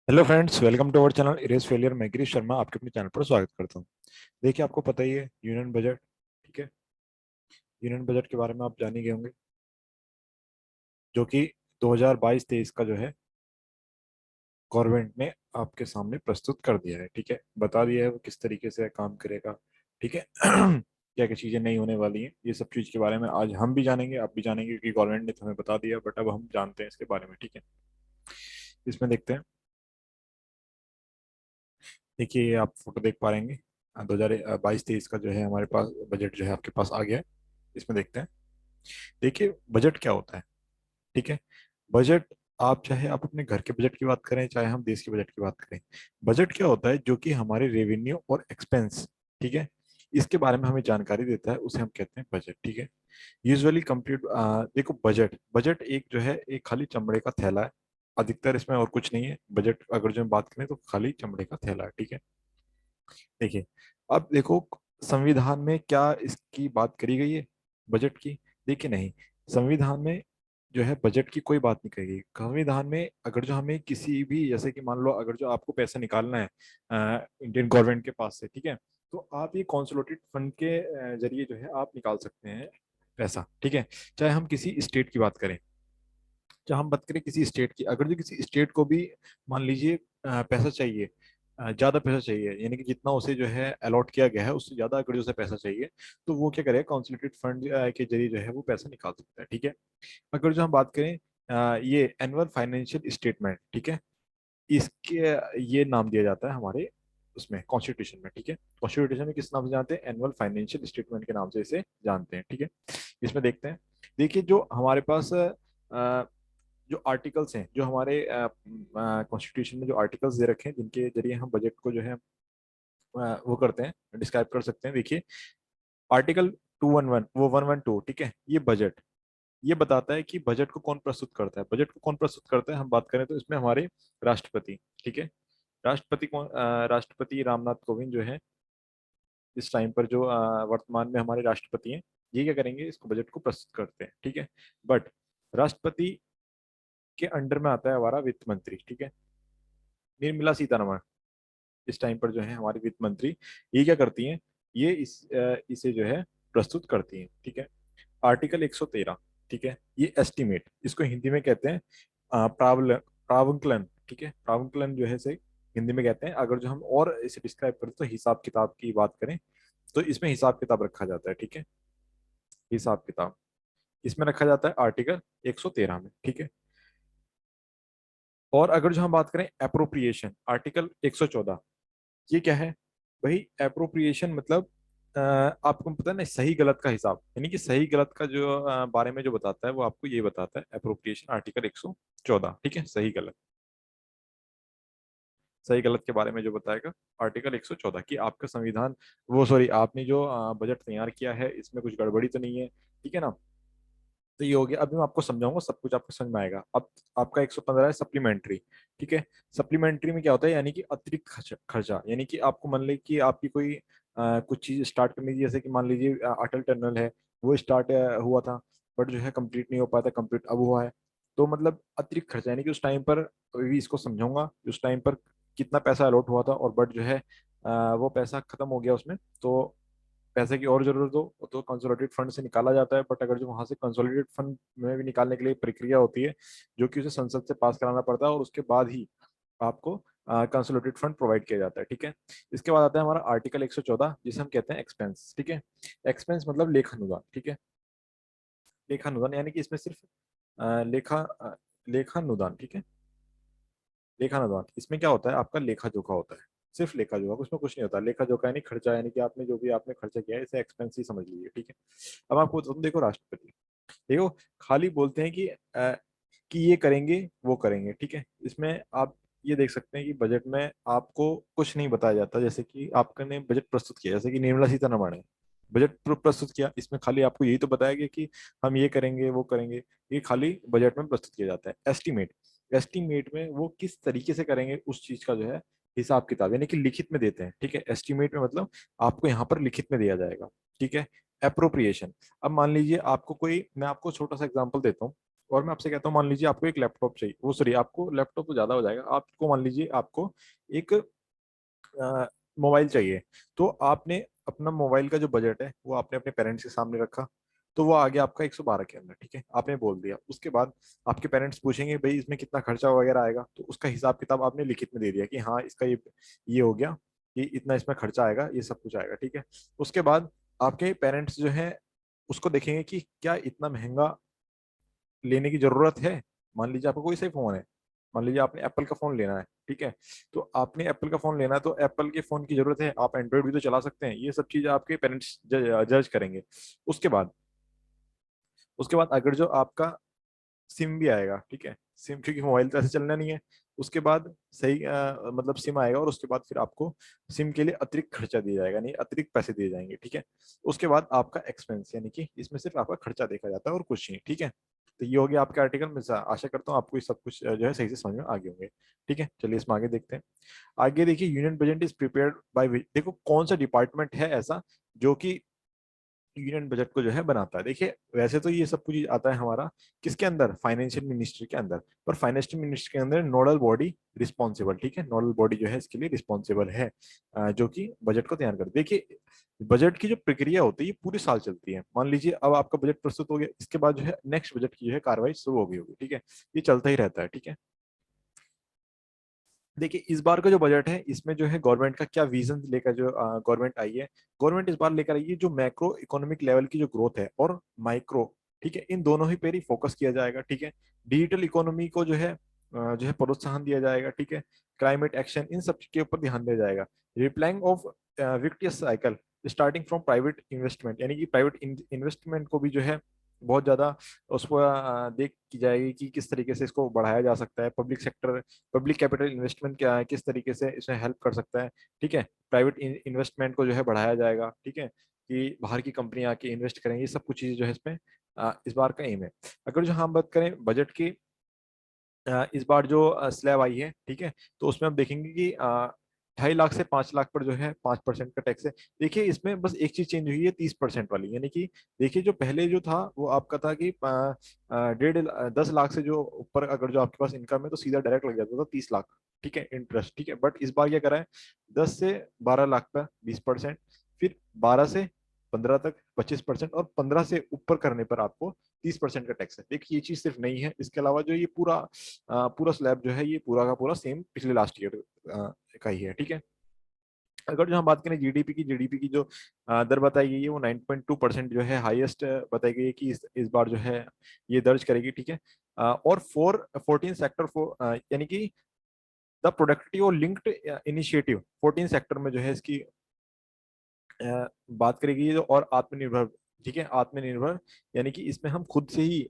Hello friends, welcome to our channel erase failure. मैं गिरीश शर्मा आपके अपने चैनल पर स्वागत करता हूं। देखिए, आपको पता ही है यूनियन बजट। ठीक है, यूनियन बजट के बारे में आप जान ही गए होंगे, जो कि 2022-23 का जो है गवर्नमेंट ने आपके सामने प्रस्तुत कर दिया है। ठीक है, बता दिया है वो किस तरीके से काम करेगा। ठीक है क्या क्या चीज़ें नहीं होने वाली हैं, ये सब चीज़ के बारे में आज हम भी जानेंगे, आप भी जानेंगे, क्योंकि गवर्नमेंट ने तो हमें बता दिया, बट अब हम जानते हैं इसके बारे में। ठीक है, इसमें देखते हैं। देखिए, ये आप फोटो देख पा रहे हैं। 2022-23 का जो है हमारे पास बजट जो है आपके पास आ गया है। इसमें देखते हैं। देखिए, बजट क्या होता है। ठीक है, बजट, आप चाहे आप अपने घर के बजट की बात करें, चाहे हम देश के बजट की बात करें, बजट क्या होता है, जो कि हमारे रेवेन्यू और एक्सपेंस, ठीक है, इसके बारे में हमें जानकारी देता है, उसे हम कहते हैं बजट। ठीक है, यूजुअली कंप्लीट, देखो, बजट बजट एक जो है एक खाली चमड़े का थैला है। अधिकतर इसमें और कुछ नहीं है। बजट अगर जो हम बात करें तो खाली चमड़े का थैला है। ठीक है, देखिए, अब देखो, संविधान में क्या इसकी बात करी गई है बजट की? देखिए, नहीं, संविधान में जो है बजट की कोई बात नहीं कही गई। संविधान में अगर जो हमें किसी भी, जैसे कि मान लो अगर जो आपको पैसा निकालना है इंडियन गवर्नमेंट के पास से, ठीक है, तो आप ये कॉन्सोलिडेटेड फंड के जरिए जो है आप निकाल सकते हैं पैसा। ठीक है, चाहे हम किसी स्टेट की बात करें, चाहे हम बात करें किसी स्टेट की, अगर जो किसी स्टेट को भी मान लीजिए पैसा चाहिए, ज्यादा पैसा चाहिए, यानी कि जितना उसे जो है अलॉट किया गया है उससे ज्यादा अगर जो उसे पैसा चाहिए, तो वो क्या करेगा, कॉन्सोलिडेटेड फंड के जरिए जो है वो पैसा निकाल सकता है। ठीक है, अगर जो हम बात करें ये एनुअल फाइनेंशियल स्टेटमेंट, ठीक है, इसके ये नाम दिया जाता है हमारे उसमें कॉन्स्टिट्यूशन में। ठीक है, कॉन्स्टिट्यूशन में किस नाम से जानते हैं? एनुअल फाइनेंशियल स्टेटमेंट के नाम से इसे जानते हैं। ठीक है, इसमें देखते हैं। देखिए, जो हमारे पास जो आर्टिकल्स हैं, जो हमारे कॉन्स्टिट्यूशन में जो आर्टिकल्स दे रखे हैं, जिनके जरिए हम बजट को जो है वो करते हैं, डिस्क्राइब कर सकते हैं। देखिए, आर्टिकल 211, वो 112, ठीक है, ये बजट, ये बताता है कि बजट को कौन प्रस्तुत करता है। बजट को कौन प्रस्तुत करता है, हम बात करें तो इसमें हमारे राष्ट्रपति। ठीक है, राष्ट्रपति कौन? राष्ट्रपति रामनाथ कोविंद जो है इस टाइम पर जो वर्तमान में हमारे राष्ट्रपति हैं, ये क्या करेंगे, इसको बजट को प्रस्तुत करते हैं। ठीक है, बट राष्ट्रपति के अंडर में आता है हमारा वित्त मंत्री। ठीक है, निर्मला सीतारमण इस टाइम पर जो है हमारी वित्त मंत्री, ये क्या करती हैं, ये इसे जो है प्रस्तुत करती हैं। ठीक है, आर्टिकल 113, ठीक है, ये एस्टिमेट, इसको हिंदी में कहते हैं प्रावंकलन। ठीक है, प्रावंकलन जो है इसे हिंदी में कहते हैं। अगर जो हम और इसे डिस्क्राइब करें तो हिसाब किताब की बात करें, तो इसमें हिसाब किताब रखा जाता है। ठीक है, हिसाब किताब इसमें रखा जाता है आर्टिकल 113 में। ठीक है, और अगर जो हम बात करें अप्रोप्रिएशन, आर्टिकल 114, ये क्या है भाई? एप्रोप्रिएशन मतलब आपको पता है ना, सही गलत का हिसाब, यानी कि सही गलत का जो बारे में जो बताता है वो आपको ये बताता है एप्रोप्रिएशन, आर्टिकल 114। ठीक है, सही गलत, सही गलत के बारे में जो बताएगा आर्टिकल 114, कि आपका संविधान, वो सॉरी, आपने जो बजट तैयार किया है इसमें कुछ गड़बड़ी तो नहीं है। ठीक है ना, तो ये हो गया। अभी मैं आपको समझाऊंगा, सब कुछ आपको समझ में आएगा। अब आपका 115 है सप्लीमेंट्री। ठीक है, सप्लीमेंट्री में क्या होता है, यानी कि अतिरिक्त खर्चा खर्चा, यानी कि आपको मान लीजिए कि आपकी कोई कुछ चीज स्टार्ट करनी थी, जैसे कि मान लीजिए अटल टनल है, वो स्टार्ट हुआ था, बट जो है कंप्लीट नहीं हो पाया था, कंप्लीट अब हुआ है। तो मतलब अतिरिक्त खर्चा, यानी कि उस टाइम पर, अभी भी इसको समझाऊंगा, उस टाइम पर कितना पैसा अलॉट हुआ था, और बट जो है वो पैसा खत्म हो गया उसमें, तो पैसे की और जरूरत हो तो कंसोलिडेटेड फंड से निकाला जाता है। बट अगर जो वहां से कंसोलिडेटेड फंड में भी निकालने के लिए प्रक्रिया होती है, जो कि उसे संसद से पास कराना पड़ता है, और उसके बाद ही आपको कंसोलिडेटेड फंड प्रोवाइड किया जाता है। ठीक है, इसके बाद आता है हमारा आर्टिकल 114, जिसे हम कहते हैं एक्सपेंस। ठीक है, एक्सपेंस मतलब लेखानुदान। ठीक है, लेखानुदान यानी कि इसमें सिर्फ लेखानुदान। ठीक है, लेखानुदान, इसमें क्या होता है, आपका लेखा जोखा होता है, सिर्फ लेखा जोखा, उसमें कुछ नहीं होता। लेखा जोखा यानी खर्चा, यानी कि आपने जो भी आपने खर्चा किया है, इसे एक्सपेंस ही समझ लीजिए। ठीक है, अब आपको तुम देखो, राष्ट्रपति, देखो, खाली बोलते हैं कि ये करेंगे वो करेंगे। ठीक है, इसमें आप ये देख सकते हैं कि बजट में आपको कुछ नहीं बताया जाता। जैसे कि आपने बजट प्रस्तुत किया, जैसे कि निर्मला सीतारमण है, बजट प्रस्तुत किया, इसमें खाली आपको यही तो बताया गया कि हम ये करेंगे वो करेंगे। ये खाली बजट में प्रस्तुत किया जाता है। एस्टीमेट, एस्टीमेट में वो किस तरीके से करेंगे उस चीज का जो है हिसाब किताब, यानी कि लिखित में देते हैं। ठीक है, एस्टीमेट में मतलब आपको यहाँ पर लिखित में दिया जाएगा। ठीक है, अप्रोप्रिएशन, अब मान लीजिए आपको कोई, मैं आपको छोटा सा एग्जांपल देता हूँ, और मैं आपसे कहता हूँ मान लीजिए आपको एक लैपटॉप चाहिए, वो सॉरी आपको लैपटॉप तो ज्यादा हो जाएगा, आपको मान लीजिए आपको एक मोबाइल चाहिए। तो आपने अपना मोबाइल का जो बजट है वो आपने अपने पेरेंट्स के सामने रखा, तो वो आ गया आपका 112 के अंदर, ठीक है, आपने बोल दिया। उसके बाद आपके पेरेंट्स पूछेंगे भाई इसमें कितना खर्चा वगैरह आएगा, तो उसका हिसाब किताब आपने लिखित में दे दिया कि हाँ इसका ये हो गया, कि इतना इसमें खर्चा आएगा, ये सब कुछ आएगा, ठीक है। उसके बाद आपके पेरेंट्स जो है उसको देखेंगे कि क्या इतना महंगा लेने की जरूरत है। मान लीजिए आपको कोई सा फोन है, मान लीजिए आपने एप्पल का फोन लेना है, ठीक है, तो आपने एप्पल का फोन लेना है तो एप्पल के फोन की जरूरत है, आप एंड्रॉइड भी तो चला सकते हैं, ये सब चीजें आपके पेरेंट्स जज करेंगे। उसके बाद उसके बाद अगर जो आपका सिम भी आएगा, ठीक है, सिम क्योंकि मोबाइल तो ऐसे चलना नहीं है, उसके बाद सही मतलब सिम आएगा, और उसके बाद फिर आपको सिम के लिए अतिरिक्त खर्चा दिया जाएगा, नहीं अतिरिक्त पैसे दिए जाएंगे, ठीक है। उसके बाद आपका एक्सपेंस, यानी कि इसमें सिर्फ आपका खर्चा देखा जाता है और कुछ नहीं, ठीक है। तो ये हो गया आपके आर्टिकल में, आशा करता हूँ आपको ये सब कुछ जो है सही से समझ में आ गए होंगे। ठीक है, चलिए इसमें आगे देखते हैं। आगे देखिए, union budget is prepared by, देखो कौन सा डिपार्टमेंट है ऐसा जो कि यूनियन बजट को जो है बनाता है। देखिए वैसे तो ये सब कुछ आता है हमारा किसके अंदर, फाइनेंशियल मिनिस्ट्री के अंदर, पर फाइनेंशियल मिनिस्ट्री के अंदर नोडल बॉडी रिस्पॉन्सिबल, ठीक है, नोडल बॉडी जो है इसके लिए रिस्पॉन्सिबल है, जो कि बजट को तैयार कर। देखिए बजट की जो प्रक्रिया होती है ये पूरे साल चलती है। मान लीजिए अब आपका बजट प्रस्तुत हो गया, इसके बाद जो है नेक्स्ट बजट की जो है कार्रवाई शुरू हो गई होगी, ठीक है, ये चलता ही रहता है, ठीक है। देखिए इस बार का जो बजट है इसमें जो है गवर्नमेंट का क्या विजन लेकर जो गवर्नमेंट आई है, गवर्नमेंट इस बार लेकर आई है जो मैक्रो इकोनॉमिक लेवल की जो ग्रोथ है और माइक्रो, ठीक है, इन दोनों ही पे ही फोकस किया जाएगा, ठीक है। डिजिटल इकोनॉमी को जो है प्रोत्साहन दिया जाएगा, ठीक है। क्लाइमेट एक्शन, इन सब के ऊपर ध्यान दिया जाएगा। Replying of virtuous cycle starting from private investment, यानी कि प्राइवेट इन्वेस्टमेंट को भी जो है बहुत ज्यादा उस पर देख की जाएगी कि किस तरीके से इसको बढ़ाया जा सकता है। Public sector, public capital investment क्या है, किस तरीके से इसमें हेल्प कर सकता है, ठीक है। प्राइवेट इन्वेस्टमेंट को जो है बढ़ाया जाएगा, ठीक है, कि बाहर की कंपनी आके इन्वेस्ट करेंगी, ये सब कुछ चीजें जो है इसमें इस बार का एम है। अगर जो हम बात करें बजट की, इस बार जो स्लैब आई है, ठीक है, तो उसमें हम देखेंगे कि 2.5 लाख से 5 लाख पर जो है 5% का टैक्स है। देखिए इसमें बस एक चीज चेंज हुई है, 30% वाली, यानी कि देखिए जो पहले जो था वो आपका था कि 10 लाख से जो ऊपर अगर जो आपके पास इनकम है तो सीधा डायरेक्ट लग जाता था 30 लाख, ठीक है, इंटरेस्ट, ठीक है। बट इस बार क्या करा है, 10 से 12 लाख का 20%, फिर 12 से 15 तक 25%, और 15 से ऊपर करने पर आपको 30% का टैक्स है। देखिए ये चीज सिर्फ नहीं है, इसके अलावा जो ये पूरा पूरा स्लैब जो है ये पूरा का पूरा सेम पिछले लास्ट ईयर का ही है, ठीक है। अगर जो हम बात करें जीडीपी की, जीडीपी की जो दर बताई गई है वो 9.2% जो है हाईएस्ट बताई गई है कि इस बार जो है ये दर्ज करेगी, ठीक है। और 14 सेक्टर यानी कि द प्रोडक्टिविटी और लिंक्ड इनिशिएटिव 14 सेक्टर में जो है इसकी बात करेगी, और आत्मनिर्भर, ठीक है, आत्मनिर्भर, यानी कि इसमें हम खुद से ही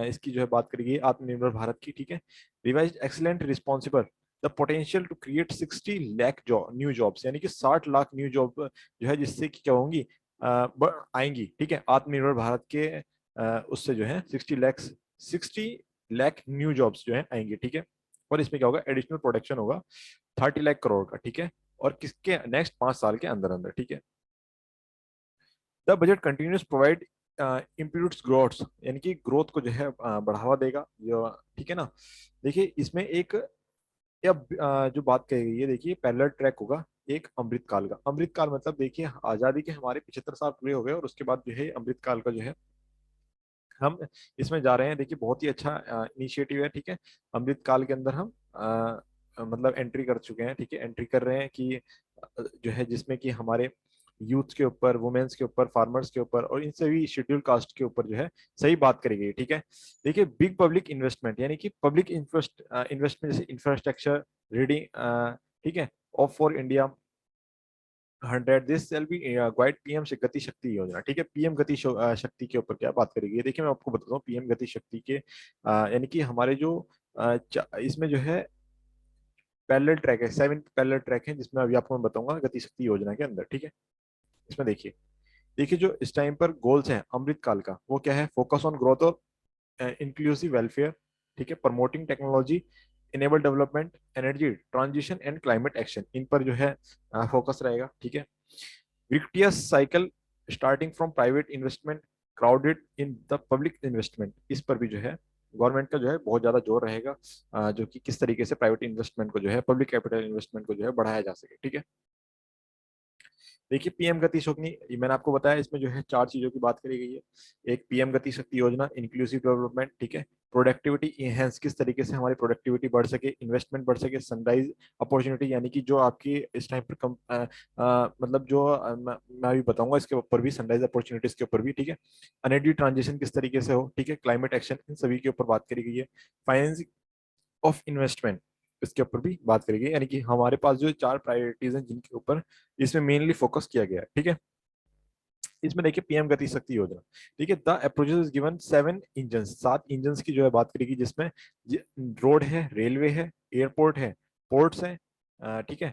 इसकी जो है बात करेंगे आत्मनिर्भर भारत की, ठीक है। Revise excellent responsible the potential to create 60 lakh new jobs, यानी कि 60 लाख न्यू जॉब जो है जिससे कि क्या होंगी, आएंगी, ठीक है, आत्मनिर्भर भारत के उससे जो है 60 लाख न्यू जॉब्स जो है आएंगे, ठीक है। और इसमें क्या होगा, एडिशनल प्रोडक्शन होगा 30 लाख करोड़ का, ठीक है, और किसके नेक्स्ट 5 साल के अंदर अंदर, ठीक है। The budget continues provide impetus growth, यानी कि ग्रोथ को जो है बढ़ावा देगा जो, ठीक है ना। देखिए इसमें एक जो बात कही गई है, देखिए पैरेलल ट्रैक होगा एक अमृतकाल का। अमृतकाल मतलब देखिए आजादी के हमारे 75 साल पूरे हो गए, और उसके बाद जो है अमृतकाल का जो है हम इसमें जा रहे हैं। देखिए बहुत ही अच्छा इनिशिएटिव है, ठीक है। अमृतकाल के अंदर हम मतलब एंट्री कर चुके हैं, ठीक है, एंट्री कर रहे हैं कि जो है जिसमें कि हमारे यूथ के ऊपर, वुमेन्स के ऊपर, फार्मर्स के ऊपर और इन सभी शेड्यूल कास्ट के ऊपर जो है सही बात करी गई, ठीक है। देखिए बिग पब्लिक इन्वेस्टमेंट, यानी कि पब्लिक इन्वेस्टमेंट जैसे इंफ्रास्ट्रक्चर, रीडिंग, ठीक है, of for India 100, this shall be quite PM Gati Shakti योजना, ठीक है। पीएम गति शक्ति के ऊपर क्या बात करेगी, देखिए मैं आपको बताता हूँ पीएम गति शक्ति के यानी कि हमारे जो इसमें जो है पैरेलल ट्रैक है, 7 पैरेलल ट्रैक है, जिसमें अभी आपको मैं बताऊंगा गति शक्ति योजना के अंदर, ठीक है। इसमें देखिए, देखिए जो इस टाइम पर गोल्स हैं अमृतकाल का वो क्या है, फोकस ऑन ग्रोथ और इंक्लूसिव वेलफेयर, ठीक है, promoting technology, enable development, energy transition and climate action, इन पर जो है फोकस रहेगा, ठीक है। Virtuous cycle starting from private investment crowded in the public investment, इस पर भी जो है गवर्नमेंट का जो है बहुत ज्यादा जोर रहेगा, जो कि किस तरीके से प्राइवेट इन्वेस्टमेंट को जो है, पब्लिक कैपिटल इन्वेस्टमेंट को जो है बढ़ाया जा सके। ठीक है, देखिए पीएम गति शक्ति, ये मैंने आपको बताया, इसमें जो है चार चीजों की बात करी गई है। एक पीएम गति शक्ति योजना, इंक्लूसिव डेवलपमेंट, ठीक है, प्रोडक्टिविटी इनहेंस, किस तरीके से हमारी प्रोडक्टिविटी बढ़ सके, इन्वेस्टमेंट बढ़ सके, सनराइज अपॉर्चुनिटी, यानी कि जो आपकी इस टाइम पर कम मतलब जो मैं अभी बताऊंगा इसके ऊपर भी, सनराइज अपॉर्चुनिटीज के ऊपर भी, ठीक है, एनर्जी ट्रांजिशन किस तरीके से हो, ठीक है, क्लाइमेट एक्शन, इन सभी के ऊपर बात करी गई है। फाइनेंसिंग ऑफ इन्वेस्टमेंट, इसके ऊपर भी बात करेंगे, यानी कि हमारे पास जो चार प्रायोरिटीज हैं जिनके ऊपर इसमें मेनली फोकस किया गया है। ठीक है, इसमें देखिए पीएम गति शक्ति योजना, ठीक है, the approach is given 7 engine, 7 engine की जो है बात करेगी, जिसमें रोड है, रेलवे है, एयरपोर्ट है, पोर्ट्स है, ठीक है,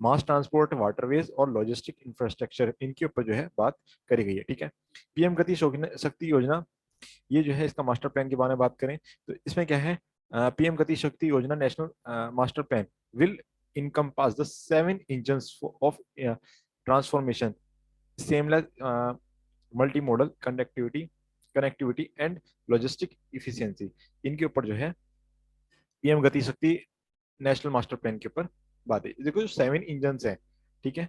मास ट्रांसपोर्ट, वाटरवेज और लॉजिस्टिक इंफ्रास्ट्रक्चर, इनके ऊपर जो है बात करी गई है। ठीक है, पीएम गति शक्ति योजना, ये जो है इसका मास्टर प्लान के बारे में बात करें तो इसमें क्या है, पीएम गति शक्ति योजना national master plan will encompass the 7 engines of transformation, seamless multi modal connectivity and logistic efficiency, इनके ऊपर जो है पीएम गति शक्ति नेशनल मास्टर प्लान के ऊपर बात है। देखो जो 7 इंजन्स हैं, ठीक है,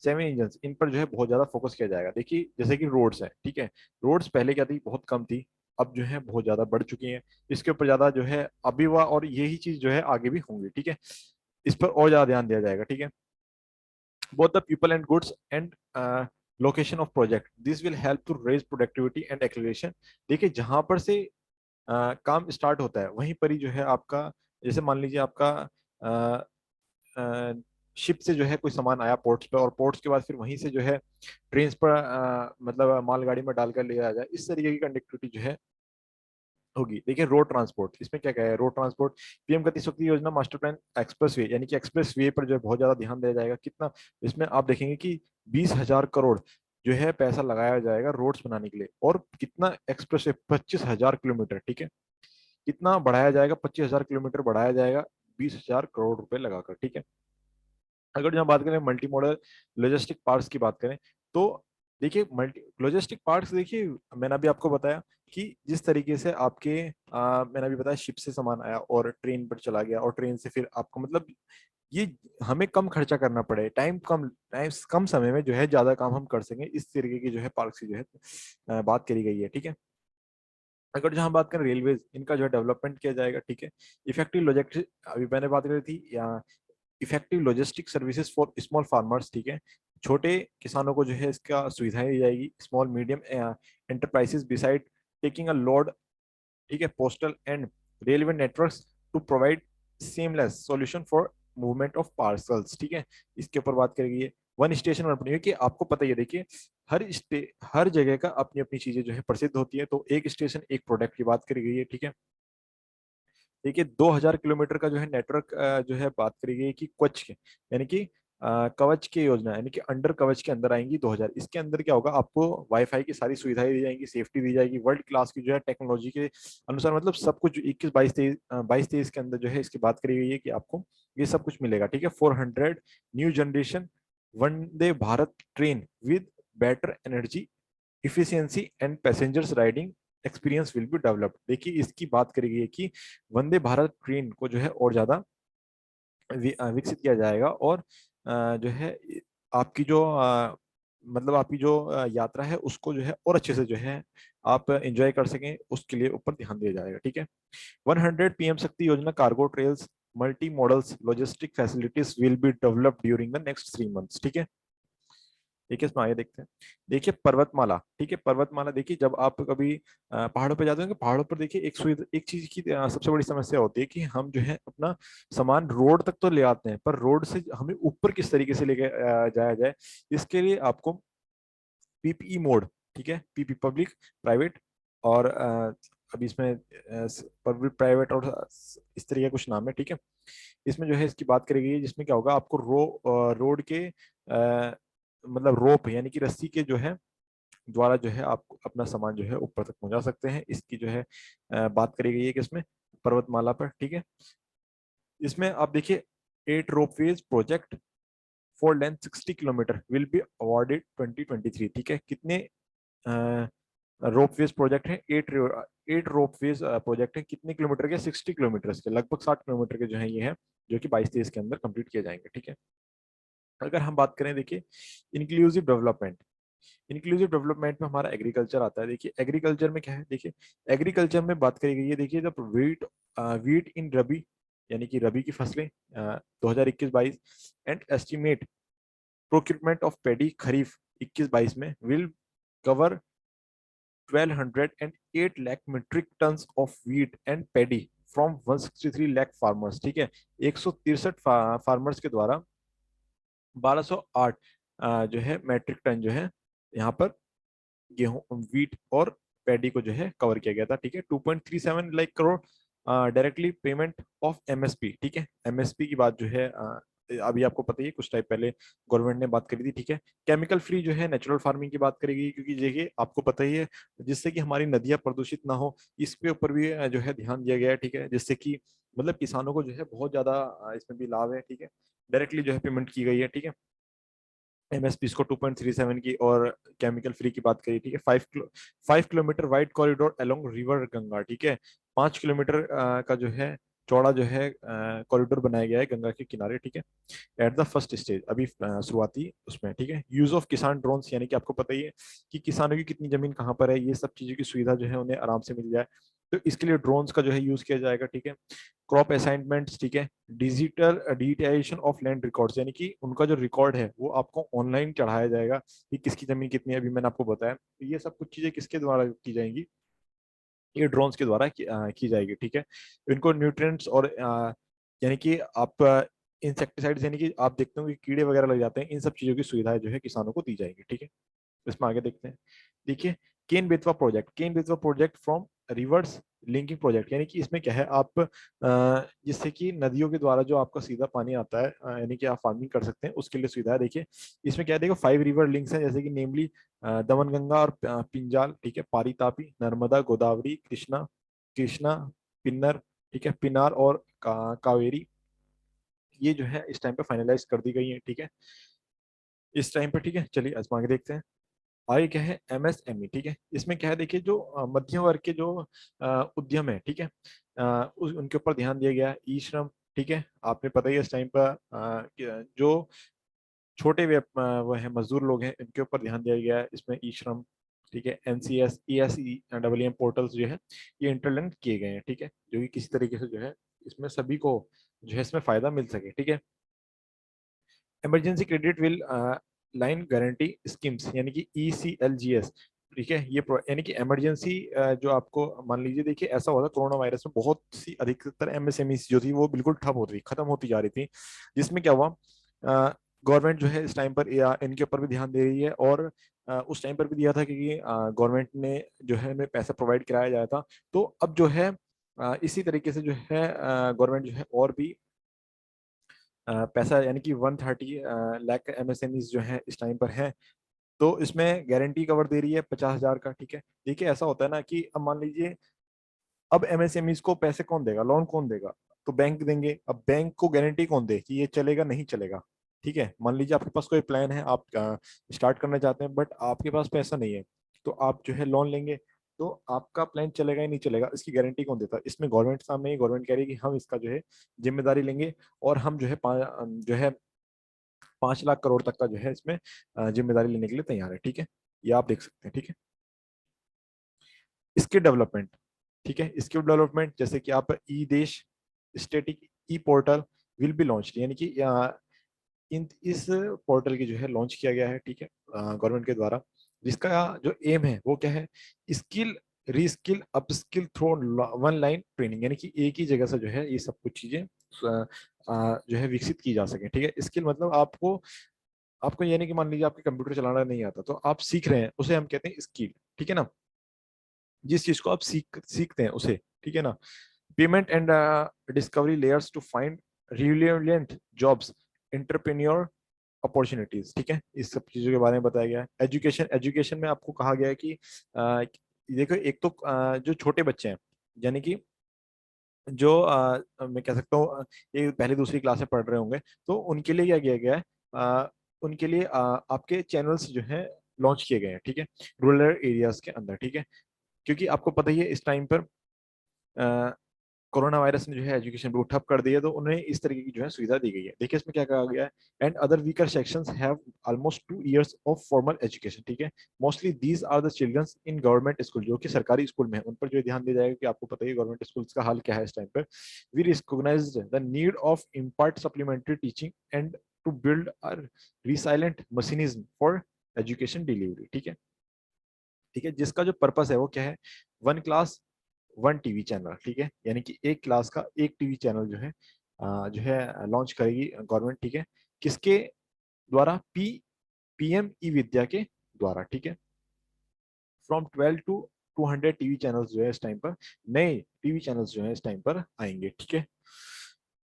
7 इंजन्स, इन पर जो है बहुत ज्यादा फोकस किया जाएगा। देखिए जैसे कि रोड्स है, ठीक है, रोड्स पहले क्या थी, बहुत कम थी, अब जो है बहुत ज्यादा बढ़ चुकी हैं, इसके ऊपर ज्यादा जो है अभी हुआ, और यही चीज जो है आगे भी होंगी। ठीक है, इस पर और ज्यादा ध्यान दिया जाएगा। ठीक है, both the people and goods and location of project, this will help to raise productivity and acceleration। देखिए जहां पर से काम स्टार्ट होता है वहीं पर ही जो है आपका, जैसे मान लीजिए आपका शिप से जो है कोई सामान आया पोर्ट्स पे, और पोर्ट्स के बाद फिर वहीं से जो है ट्रेन पर मतलब मालगाड़ी में डालकर ले जाया जाए, इस तरीके की कनेक्टिविटी जो है होगी। देखिए रोड ट्रांसपोर्ट, इसमें क्या क्या है, road transport, PM Gati Shakti योजना मास्टर प्लान एक्सप्रेस वे, यानी कि एक्सप्रेस वे पर जो है बहुत ज्यादा ध्यान दिया जाएगा। कितना, इसमें आप देखेंगे कि 20,000 करोड़ जो है पैसा लगाया जाएगा रोड्स बनाने के लिए, और कितना एक्सप्रेस वे, 25,000 किलोमीटर, ठीक है, कितना बढ़ाया जाएगा, 25,000 किलोमीटर बढ़ाया जाएगा 20,000 करोड़ रुपए लगाकर। ठीक है, अगर जहाँ बात करें मल्टी मॉडल लॉजिस्टिक पार्क्स की बात करें तो देखिए मल्टी लॉजिस्टिक पार्क्स, देखिए मैंने अभी आपको बताया कि जिस तरीके से आपके मैंने अभी बताया शिप से सामान आया और ट्रेन पर चला गया, और ट्रेन से फिर आपको मतलब ये हमें कम खर्चा करना पड़े, टाइम कम समय में जो है ज्यादा काम हम कर सकें, इस तरीके की जो है पार्क की जो है बात करी गई है। ठीक है, अगर जहाँ बात करें रेलवे, इनका जो है डेवलपमेंट किया जाएगा। ठीक है, इफेक्टिव लॉजिस्टिक, अभी मैंने बात करी थी, या effective logistic services for small farmers, ठीक है, छोटे किसानों को जो है इसका सुविधाएं दी जाएगी। Small medium enterprises beside taking a load, ठीक है, postal and railway networks to provide seamless solution for movement of parcels. ठीक है, इसके ऊपर बात करेगी ये वन स्टेशन वन अपनी, कि आपको पता ही है, देखिए हर जगह का अपनी अपनी चीजें जो है प्रसिद्ध होती है, तो एक स्टेशन एक प्रोडक्ट की बात करी गई है। ठीक है, देखिए 2,000 किलोमीटर का जो है नेटवर्क जो है बात करी गई कि कवच के, यानी कि कवच की योजना, यानी कि अंडर कवच के अंदर आएंगी 2,000। इसके अंदर क्या होगा, आपको वाईफाई की सारी सुविधाएं दी जाएंगी, सेफ्टी दी जाएगी, वर्ल्ड क्लास की जो है टेक्नोलॉजी के अनुसार, मतलब सब कुछ 21 22 23 के अंदर जो है इसकी बात करी गई है कि आपको ये सब कुछ मिलेगा। ठीक है, 400 new generation Vande Bharat train with better energy efficiency and passengers riding experience will be developed. देखिए इसकी बात करी गई है कि वंदे भारत ट्रेन को जो है और ज्यादा विकसित किया जाएगा, और जो है आपकी जो मतलब आपकी जो यात्रा है उसको जो है और अच्छे से जो है आप एंजॉय कर सकें, उसके लिए ऊपर ध्यान दिया जाएगा। ठीक है, 100 पीएम शक्ति योजना cargo trails multi models logistic facilities will be developed during the next 3 months. ठीक है, देखिए इसमें आगे देखते हैं। देखिए पर्वतमाला, ठीक है, पर्वतमाला, देखिए जब आप कभी पहाड़ों पे जाते हो, पहाड़ों पर देखिए एक चीज की सबसे बड़ी समस्या होती है कि हम जो है अपना सामान रोड तक तो ले आते हैं, पर रोड से हमें ऊपर किस तरीके से लेके जाया जाए, इसके लिए आपको पीपीई मोड, ठीक है, पीपी पब्लिक प्राइवेट, और अभी इसमें पब्लिक प्राइवेट और इस तरीके का कुछ नाम है। ठीक है, इसमें जो है इसकी बात करी गई है, जिसमें क्या होगा, आपको रोड के मतलब रोप, यानी कि रस्सी के जो है द्वारा जो है आप अपना सामान जो है ऊपर तक पहुंचा सकते हैं, इसकी जो है बात करी गई है कि इसमें पर्वतमाला पर। ठीक है, इसमें आप देखिए 8 ropeways project for length 60 kilometre will be awarded 2023। ठीक है, कितने रोपवेज प्रोजेक्ट है, 8 रोपवेज प्रोजेक्ट है, कितने किलोमीटर के? 60 किलोमीटर के, लगभग 60 किलोमीटर के जो है ये है, जो कि 22-23 के अंदर कंप्लीट किए जाएंगे। ठीक है। अगर हम बात करें, देखिए इंक्लूसिव डेवलपमेंट, इंक्लूसिव डेवलपमेंट में हमारा एग्रीकल्चर आता है। देखिए एग्रीकल्चर में क्या है, देखिए एग्रीकल्चर में बात करी गई है, देखिए जब वीट, वीट इन रबी, यानी कि रबी की फसलें 2021-22, एंड एस्टिमेट प्रोक्यूरमेंट ऑफ पेडी खरीफ 21-22 में will cover 1208 lakh metric tons of wheat and pedi from 163 lakh farmers. ठीक है, 163 फार्मर्स के द्वारा 1208 जो है मैट्रिक टन जो है यहाँ पर गेहूं, वीट और पैडी को जो है कवर किया गया था। ठीक है, 2.37 lakh crore directly payment of MSP. ठीक है, एमएसपी की बात जो है अभी आपको पता ही है, कुछ टाइम पहले गवर्नमेंट ने बात करी थी। ठीक है, केमिकल फ्री जो है नेचुरल फार्मिंग की बात करेगी, क्योंकि देखिए आपको पता ही है, जिससे कि हमारी नदियां प्रदूषित ना हो, इसके ऊपर भी जो है ध्यान दिया गया है। ठीक है, जिससे कि मतलब किसानों को जो है बहुत ज्यादा इसमें भी लाभ है। ठीक है, डायरेक्टली जो है पेमेंट की गई है। ठीक है, एमएसपी इसको 2.37 की, और केमिकल फ्री की बात करी। ठीक है, 5 kilometre wide corridor along river Ganga. ठीक है, 5 किलोमीटर का जो है चौड़ा जो है कॉरिडोर बनाया गया है गंगा के किनारे। ठीक है, एट द फर्स्ट स्टेज, अभी शुरुआती उसमें। ठीक है, यूज ऑफ किसान ड्रोन्स, यानी कि आपको पता ही है कि किसानों की कितनी जमीन कहाँ पर है, ये सब चीजों की सुविधा जो है उन्हें आराम से मिल जाए, तो इसके लिए ड्रोन्स का जो है यूज किया जाएगा। ठीक है, क्रॉप असाइनमेंट्स। ठीक है, digital digitisation of land records, यानी कि उनका जो रिकॉर्ड है वो आपको ऑनलाइन चढ़ाया जाएगा कि किसकी जमीन कितनी है। अभी मैंने आपको बताया, तो ये सब कुछ चीजें किसके द्वारा की जाएंगी? ये ड्रोन्स के द्वारा की जाएगी। ठीक है, इनको न्यूट्रिएंट्स और यानी कि आप इंसेक्टिसाइड्स, यानी कि आप देखते हो कि कीड़े वगैरह लग जाते हैं, इन सब चीजों की सुविधाएं जो है किसानों को दी जाएगी। ठीक है, इसमें आगे देखते हैं। देखिए Ken Betwa project, Ken Betwa project from rivers linking project, यानी कि इसमें क्या है, आप जिससे कि नदियों के द्वारा जो आपका सीधा पानी आता है, यानी कि आप फार्मिंग कर सकते हैं, उसके लिए सुविधा है। देखिए इसमें क्या है, देखो 5 रिवर लिंक्स हैं, जैसे कि नेमली दमनगंगा और पिंजाल। ठीक है, पारी तापी, नर्मदा, गोदावरी, कृष्णा, कृष्णा, पिन्नर, ठीक है, पिनार और कावेरी, ये जो है इस टाइम पे फाइनलाइज कर दी गई है। ठीक है, इस टाइम पे। ठीक है, चलिए आजमा के देखते हैं। आगे क्या है, एमएसएमई। ठीक है, इसमें क्या है, देखिए जो मध्यम वर्ग के जो उद्यम है, ठीक है, उनके ऊपर ध्यान दिया गया है। ई श्रम, ठीक है, आपने पता ही है इस टाइम पर जो छोटे वो है मजदूर लोग हैं, इनके ऊपर ध्यान दिया गया है इसमें, ई श्रम। ठीक है, एनसीएस, ईएसई, डब्ल्यूएम पोर्टल्स जो है ये इंटरलिंक किए गए हैं। ठीक है, जो कि किसी तरीके से जो है इसमें सभी को जो है इसमें फायदा मिल सके। ठीक है, emergency credit will line guarantee schemes, यानी कि ECLGS। ठीक है, ये यानी कि इमरजेंसी जो आपको मान लीजिए, देखिए ऐसा होता कोरोना वायरस में, बहुत सी अधिकतर एमएसएमई जो थी वो बिल्कुल ठप होती, खत्म होती जा रही थी, जिसमें क्या हुआ, गवर्नमेंट जो है इस टाइम पर इनके ऊपर भी ध्यान दे रही है, और उस टाइम पर भी दिया था, क्योंकि गवर्नमेंट ने जो है हमें पैसा प्रोवाइड कराया जाता था। तो अब जो है इसी तरीके से जो है गवर्नमेंट जो है और भी पैसा, यानी कि 130 लाख एमएसएमईज जो है इस टाइम पर हैं, तो इसमें गारंटी कवर दे रही है 50,000 का। ठीक है, देखिए ऐसा होता है ना कि अब मान लीजिए, अब एमएसएमईज को पैसे कौन देगा, लोन कौन देगा? तो बैंक देंगे। अब बैंक को गारंटी कौन दे कि ये चलेगा नहीं चलेगा? ठीक है, मान लीजिए आपके पास कोई प्लान है, आप स्टार्ट करना चाहते हैं, बट आपके पास पैसा नहीं है, तो आप जो है लोन लेंगे, तो आपका प्लान चलेगा ही नहीं चलेगा, इसकी गारंटी कौन देता है? इसमें गवर्नमेंट सामने ही, गवर्नमेंट कह रही है कि हम इसका जो है जिम्मेदारी लेंगे, और हम जो है जो है 5 लाख करोड़ तक का जो है इसमें जिम्मेदारी लेने के लिए तैयार है। ठीक है, ये आप देख सकते हैं। ठीक है, इसके डेवलपमेंट, ठीक है, इसके डेवलपमेंट जैसे कि आप ई देश, static E portal will be launch, यानी कि इन इस पोर्टल की जो है लॉन्च किया गया है। ठीक है, गवर्नमेंट के द्वारा, जिसका जो एम है वो क्या है, skill reskill upskill through one line training, यानी कि एक ही जगह से जो है ये सब कुछ चीजें जो है विकसित की जा सके। ठीक है, स्किल मतलब आपको आपको यानी कि मान लीजिए आपके कंप्यूटर चलाना नहीं आता, तो आप सीख रहे हैं, उसे हम कहते हैं स्किल। ठीक है ना, जिस चीज को आप सीखते हैं उसे। ठीक है ना, payment and discovery layers to find relevant jobs, entrepreneur opportunities. ठीक है, इस सब चीजों के बारे में बताया गया है। एजुकेशन, एजुकेशन में आपको कहा गया है कि देखो एक तो जो छोटे बच्चे हैं, यानी कि जो मैं कह सकता हूँ ये पहली दूसरी क्लास में पढ़ रहे होंगे, तो उनके लिए क्या किया गया है, उनके लिए आपके चैनल्स जो हैं लॉन्च किए गए हैं, ठीक है, रूरल एरियाज के अंदर, ठीक है। क्योंकि आपको पता ही है इस टाइम पर कोरोना वायरस ने जो है एजुकेशन को ठप कर दिया, तो उन्हें इस तरीके की जो है सुविधा दी गई है। देखिए इसमें क्या कहा गया है, and other weaker sections have almost 2 years of formal education, ठीक है। Mostly these are the childrens in government school, जो कि सरकारी स्कूल में है, उन पर जो ध्यान दिया जाएगा कि आपको पता ही गवर्नमेंट स्कूल्स का हाल क्या है इस टाइम पर। We recognise the need of impart supplementary teaching and to build a resilient mechanism for education delivery, ठीक है। ठीक है, जिसका जो पर्पस है वो क्या है, 1 क्लास 1 टीवी चैनल, ठीक है, यानी कि एक क्लास का एक टीवी चैनल जो है लॉन्च करेगी गवर्नमेंट, ठीक है। किसके द्वारा, पीएम ई विद्या के द्वारा, ठीक है। फ्रॉम 12 to 200 टीवी चैनल्स जो है इस टाइम पर, नए टीवी चैनल्स जो है इस टाइम पर आएंगे, ठीक है।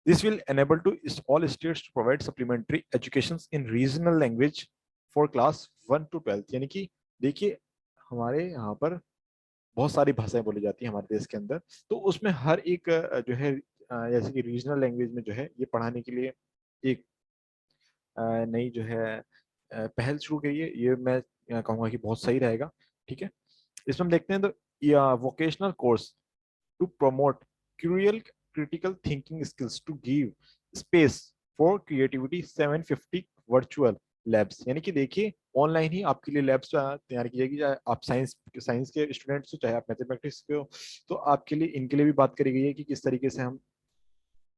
This will enable to all states to provide supplementary education in regional language for class 1 to 12, यानी कि देखिए हमारे यहाँ पर बहुत सारी भाषाएं बोली जाती हैं हमारे देश के अंदर, तो उसमें हर एक जो है जैसे कि रीजनल लैंग्वेज में जो है ये पढ़ाने के लिए एक नई जो है पहल शुरू करी है। ये मैं कहूँगा कि बहुत सही रहेगा, ठीक है। इसमें हम देखते हैं तो vocational course to promote crucial critical thinking skills to give space for creativity 750 virtual labs, यानी कि देखिए ऑनलाइन ही आपके लिए लैब्स तैयार की जाएगी, चाहे आप साइंस साइंस के स्टूडेंट्स हो चाहे आप मैथमेटिक्स के हो, तो आपके लिए इनके लिए भी बात करी गई है कि किस तरीके से हम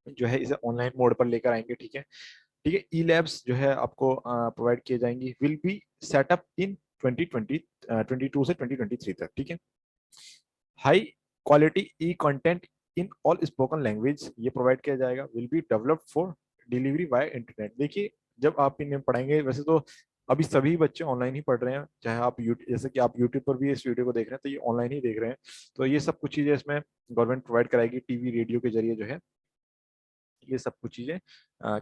जो है इसे ऑनलाइन मोड पर लेकर आएंगे, ठीक है। ठीक है, ई लैब्स जो है आपको प्रोवाइड किए जाएंगी, विल बी सेटअप इन 2022 से 2023 तक, ठीक है। High quality e content in all spoken language ये प्रोवाइड किया जाएगा, will be developed for delivery by internet. देखिए जब आप इन्हें पढ़ाएंगे, वैसे तो अभी सभी बच्चे ऑनलाइन ही पढ़ रहे हैं, चाहे आप जैसे कि आप यूट्यूब पर भी इस वीडियो को देख रहे हैं तो ये ऑनलाइन ही देख रहे हैं, तो ये सब कुछ चीजें इसमें गवर्नमेंट प्रोवाइड कराएगी, टीवी रेडियो के जरिए जो है ये सब कुछ चीजें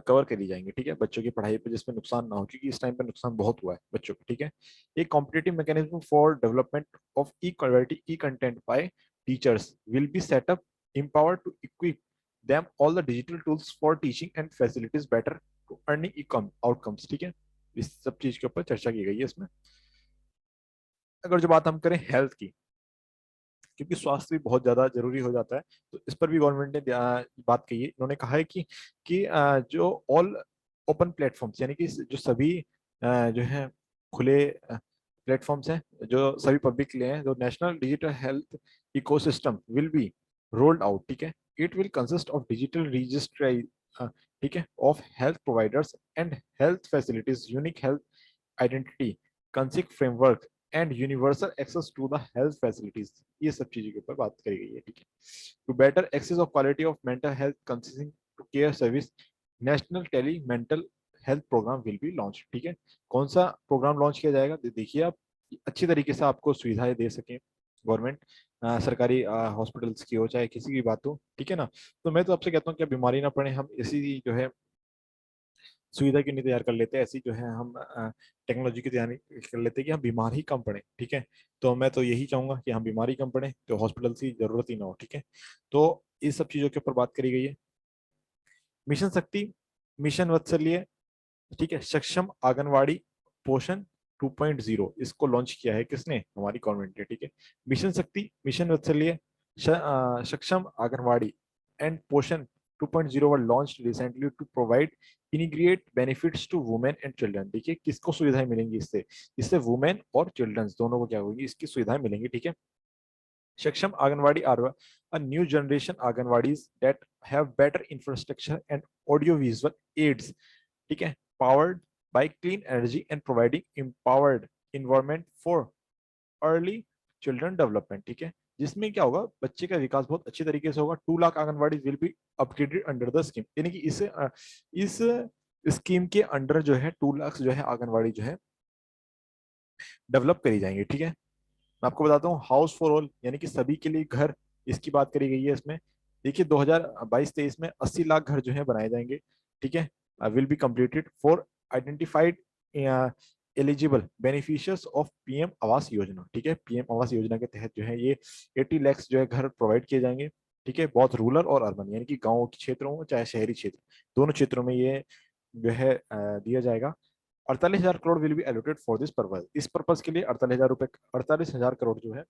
कवर करी जाएंगी, ठीक है, बच्चों की पढ़ाई पे जिसमें नुकसान ना हो, क्योंकि इस टाइम पे नुकसान बहुत हुआ है बच्चों को, ठीक है। एक competitive mechanism for development of E quality e content bye teachers will be set up, empowered to equip them all the digital tools for teaching and facilities better to earning outcomes, ठीक है। इस सब चीज के ऊपर चर्चा की गई है इसमें। अगर जो बात हम करें हेल्थ की, क्योंकि स्वास्थ्य भी बहुत ज्यादा जरूरी हो जाता है, तो इस पर भी गवर्नमेंट ने बात कही है। इन्होंने कहा है कि जो ऑल ओपन प्लेटफॉर्म्स, यानी कि जो सभी जो है खुले प्लेटफॉर्म्स हैं, जो सभी पब्लिक के लिए हैं, जो national digital health ecosystem will be rolled out, ठीक है। It will consist of digital registry, ठीक है, of health providers and health facilities, unique health identity, consent framework and universal access to the health facilities, ये सब चीजों के ऊपर बात करी गई है, ठीक है। To better access of quality of mental health consisting to care service, national tele mental health programme will be launch, ठीक है। कौन सा प्रोग्राम लॉन्च किया जाएगा, देखिए आप अच्छी तरीके से आपको सुविधाएं दे सकें गवर्नमेंट, सरकारी हॉस्पिटल्स की हो चाहे किसी की बात हो, ठीक है ना। तो मैं तो आपसे कहता हूँ कि बीमारी ना पड़े, हम इसी जो है सुविधा क्यों नहीं तैयार कर लेते, ऐसी जो है हम टेक्नोलॉजी की तैयारी कर लेते कि हम बीमार ही कम पड़े, ठीक है। तो मैं तो यही चाहूंगा कि हम बीमारी कम पड़े तो हॉस्पिटल की जरूरत ही ना हो, ठीक है। तो इस सब चीजों के ऊपर बात करी गई है। मिशन शक्ति, मिशन वात्सल्य, ठीक है, सक्षम आंगनवाड़ी पोषण 2.0, इसको लॉन्च किया है किसने, हमारी गवर्नमेंट ने, ठीक है। मिशन शक्ति, मिशन वात्सल्य, सक्षम anganwadi and Poshan 2.0 were launch recently to provide integrate benefits to women and children. देखिए किसको सुविधाएं मिलेंगी इससे, इससे वुमेन और चिल्ड्रन दोनों को क्या होगी, इसकी सुविधाएं मिलेंगी, ठीक है। Saksham anganwadi are a new generation anganwadis that have better infrastructure and audio visual aids, ठीक है, powered by clean energy and providing empowered environment for early children development, ठीक है। जिसमें क्या होगा, बच्चे का विकास बहुत अच्छी तरीके से होगा। 2 lakh anganwadi will be upgraded under the scheme, यानी कि इस स्कीम के अंडर जो है 2 लाख जो है आंगनवाड़ी जो है डेवलप करी जाएंगे, ठीक है। मैं आपको बताता हूँ हाउस फॉर ऑल, यानी कि सभी के लिए घर, इसकी बात करी गई है इसमें। देखिए 2022-23 में 80 लाख घर जो है बनाए जाएंगे, ठीक है, will be completed for identified eligible beneficiaries of PM Awas Yojana, ठीक है। पीएम आवास योजना के तहत जो है ये 80 लाख जो है घर प्रोवाइड किए जाएंगे, ठीक है। बहुत रूरल और अर्बन, यानी कि गाँव के क्षेत्रों में चाहे शहरी क्षेत्र, दोनों क्षेत्रों में ये जो है दिया जाएगा। 48,000 crore will be allocated for this purpose, इस पर्पज के लिए 48,000 रुपए, 48,000 करोड़ जो है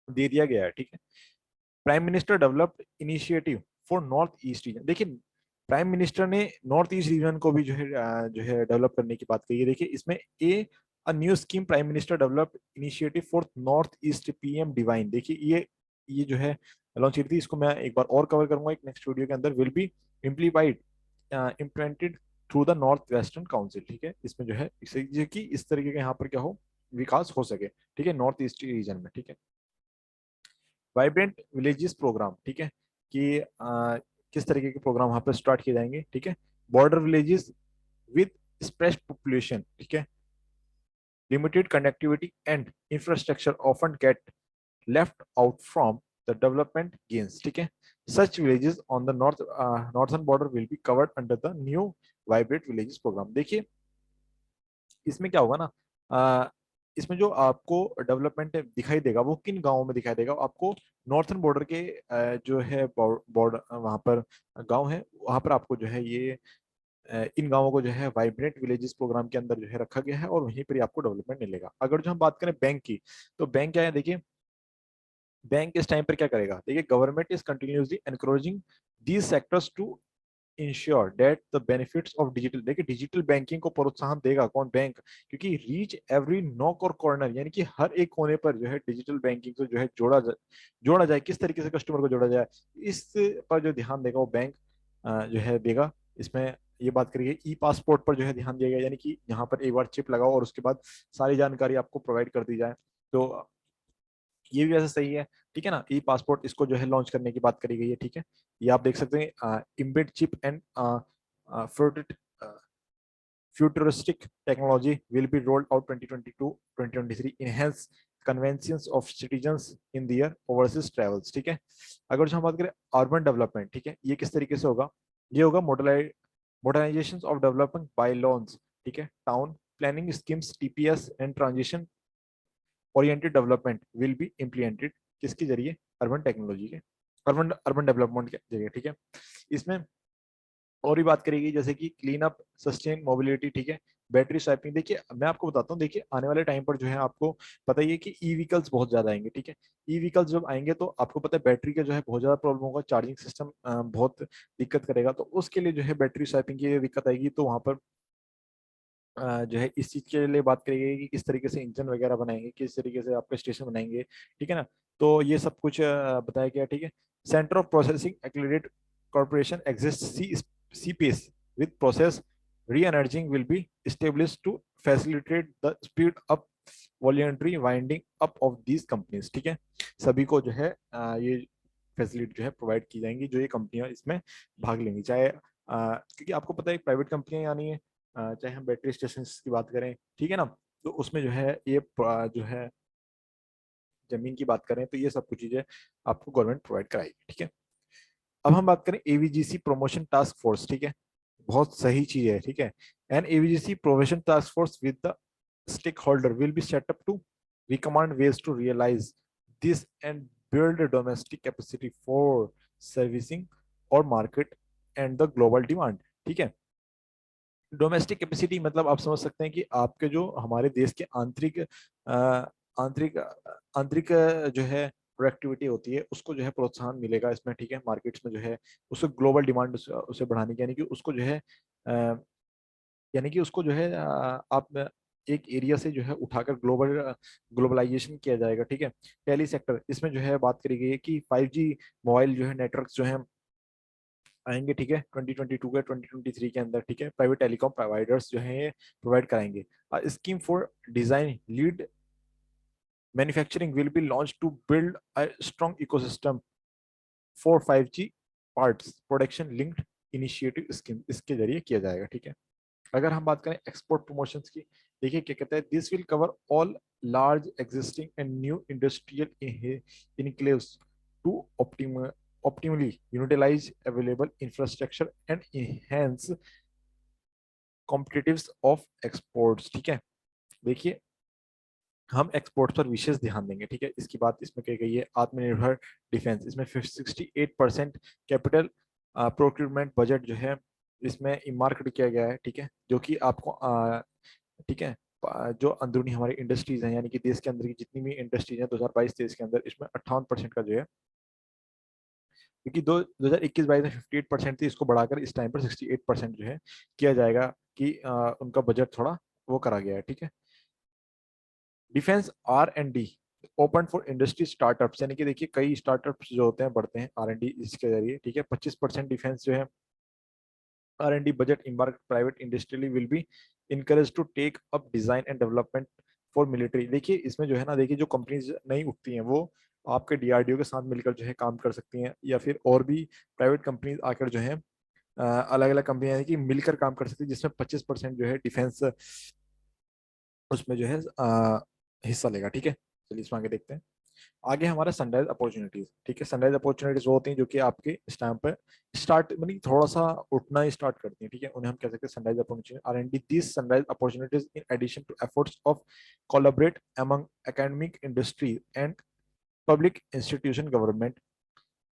दे दिया गया है, ठीक है। Prime minister developed initiative for north east region, देखिए प्राइम मिनिस्टर ने नॉर्थ ईस्ट रीजन को भी जो है डेवलप करने की बात कही है। देखिए इसमें a a new scheme prime minister developed initiative for north east PM divine, देखिए ये जो है लॉन्च की थी, इसको मैं एक बार और कवर करूंगा एक नेक्स्ट वीडियो के अंदर। Will be implied implemented through the north western council, ठीक है। इसमें जो है इस तरीके का यहाँ पर क्या हो, विकास हो सके, ठीक है, नॉर्थ ईस्ट रीजन में, ठीक है। वाइब्रेंट विलेजेस प्रोग्राम, ठीक है, कि किस तरीके के प्रोग्राम वहां पर स्टार्ट किए जाएंगे, ठीक है। Border villages with sparse population, ठीक है, limited connectivity and infrastructure often get left out from the development gains, ठीक है। Such villages on the northern border will be covered under the new vibrant villages programme. देखिए इसमें क्या होगा ना, इसमें जो आपको डेवलपमेंट दिखाई देगा वो किन गांवों में दिखाई देगा, आपको नॉर्थर्न बॉर्डर के जो है बॉर्डर वहां पर गांव है, वहां पर आपको जो है ये इन गांवों को जो है वाइब्रेंट विलेजेस प्रोग्राम के अंदर जो है रखा गया है, और वहीं पर ही आपको डेवलपमेंट मिलेगा। अगर जो हम बात करें बैंक की, तो बैंक क्या है, देखिए बैंक इस टाइम पर क्या करेगा, देखिए government is continuously encouraging these sectors to ensure that the benefits of digital, देखिए डिजिटल बैंकिंग को प्रोत्साहन देगा कौन, बैंक, क्योंकि रीच एवरी नॉक और कॉर्नर, यानी कि हर एक कोने पर जो है डिजिटल बैंकिंग से जो है जोड़ा जाए, किस तरीके से कस्टमर को जोड़ा जाए, इस पर जो ध्यान देगा वो बैंक जो है देगा। इसमें ये बात करिए ई पासपोर्ट पर जो है ध्यान दिया गया, यानी कि यहाँ पर एक बार चिप लगाओ और उसके बाद सारी जानकारी आपको प्रोवाइड कर दी जाए, तो ये भी वैसे सही है, ठीक है ना। ई पासपोर्ट इसको जो है लॉन्च करने की बात करी गई है, ठीक है। ये आप देख सकते हैं, embed chip and futuristic technology will be rolled out 2022-2023 enhance convenience of citizens in their overseas travels, ठीक है। अगर जो हम बात करें अर्बन डेवलपमेंट, ठीक है, ये किस तरीके से होगा, ये होगा modernisation of development bylaws, ठीक है, town planning schemes TPS and transition oriented development will be implemented, किसके जरिए, अर्बन टेक्नोलॉजी के, अर्बन अर्बन डेवलपमेंट के जरिए, ठीक है। इसमें और भी बात करेगी जैसे कि क्लीन अप सस्टेन मोबिलिटी, ठीक है, बैटरी स्वैपिंग। देखिए मैं आपको बताता हूँ, देखिए आने वाले टाइम पर जो है आपको पता ही है कि ई व्हीकल्स बहुत ज्यादा आएंगे, ठीक है। ई व्हीकल्स जब आएंगे तो आपको पता है बैटरी का जो है बहुत ज्यादा प्रॉब्लम होगा, चार्जिंग सिस्टम बहुत दिक्कत करेगा, तो उसके लिए जो है बैटरी स्वैपिंग की दिक्कत आएगी, तो वहां पर जो है इस चीज के लिए बात करेगी कि किस तरीके से इंजन वगैरह बनाएंगे, किस तरीके से आपके स्टेशन बनाएंगे, ठीक है ना। तो ये सब कुछ बताया गया, ठीक है। Centre of processing accelerate corporation exist C pace with process reengineering will be established to facilitate the speed up voluntary winding up of these companies, ठीक है। सभी को जो है ये फैसिलिटी जो है प्रोवाइड की जाएंगी, जो ये कंपनियां इसमें भाग लेंगी, चाहे क्योंकि आपको पता है प्राइवेट कंपनियां आनी है, चाहे हम बैटरी स्टेशन की बात करें, ठीक है ना, तो उसमें जो है ये जो है जमीन की बात करें तो ये सब कुछ चीजें आपको गवर्नमेंट प्रोवाइड कराएगी, ठीक है। अब हम बात करें एवीजीसी प्रमोशन टास्क फोर्स, ठीक है, बहुत सही चीज है, ठीक है। An AVGC promotion task force with the stakeholder will be set up to recommend ways to realize this and build a domestic capacity for servicing or market and the global demand, ठीक है। Domestic capacity मतलब आप समझ सकते हैं कि आपके जो हमारे देश के आंतरिक आंतरिक आंतरिक जो है प्रोडक्टिविटी होती है उसको जो है प्रोत्साहन मिलेगा इसमें, ठीक है। मार्केट्स में जो है उसको ग्लोबल डिमांड उसे बढ़ाने की, यानी कि उसको जो है यानी कि उसको जो है आप एक एरिया से जो है उठाकर ग्लोबलाइजेशन किया जाएगा, ठीक है। टेली सेक्टर इसमें जो है बात करी गई है कि 5G मोबाइल जो है नेटवर्क जो है आएंगे, ठीक है, 2022 के 2023 के अंदर, ठीक है। प्राइवेट टेलीकॉम प्रोवाइडर्स जो है प्रोवाइड कराएंगे। Scheme for design lead manufacturing will be launch to build a strong ecosystem for 5G parts production linked initiative scheme, इसके जरिए किया जाएगा, ठीक है। अगर हम बात करें एक्सपोर्ट प्रमोशंस की, देखिए क्या कहता है, this will cover all large existing and new industrial enclaves to optimally utilize available infrastructure and enhance competitiveness of exports, ठीक है। देखिए हम एक्सपोर्ट पर विशेष ध्यान देंगे, ठीक है। इसकी बात इसमें कही गई है। आत्मनिर्भर डिफेंस, इसमें 68% कैपिटल प्रोक्यूरमेंट बजट जो है इसमें इमार्केट किया गया है, ठीक है, जो कि आपको ठीक है, जो अंदरूनी हमारी इंडस्ट्रीज हैं, यानी कि देश के अंदर की जितनी भी इंडस्ट्रीज हैं 2022-23 के अंदर, इसमें 58% का जो है, क्योंकि 2021-22 में 58% थी, इसको बढ़ाकर इस टाइम पर 68% जो है किया जाएगा, कि उनका बजट थोड़ा वो करा गया है, ठीक है। Defence R&D open for industry startups, यानी कि देखिए कई स्टार्टअप्स जो होते हैं बढ़ते हैं R&D इसके जरिए, ठीक है। 25% डिफेंस जो है R&D budget embark private industrially will be encouraged to take up design and development for military। देखिए इसमें जो है ना, देखिए जो कंपनीज नई उठती हैं वो आपके DRDO के साथ मिलकर जो है काम कर सकती हैं, या फिर और भी प्राइवेट कंपनीज आकर जो है अलग अलग कंपनियां की मिलकर काम कर सकती है, जिसमें 25% जो है डिफेंस उसमें जो है हिस्सा लेगा, ठीक है। चलिए इसमें आगे देखते हैं। आगे हमारा सनराइज अपॉर्चुनिटीज, ठीक है। सनराइज अपॉर्चुनिटीज वो होती हैं जो कि आपके इस टाइम पे स्टार्ट मतलब थोड़ा सा उठना ही स्टार्ट करती हैं, ठीक है, उन्हें हम कह सकते हैं sunrise opportunity. R&D this sunrise opportunities in addition to efforts of collaborate among academic industry and public institution government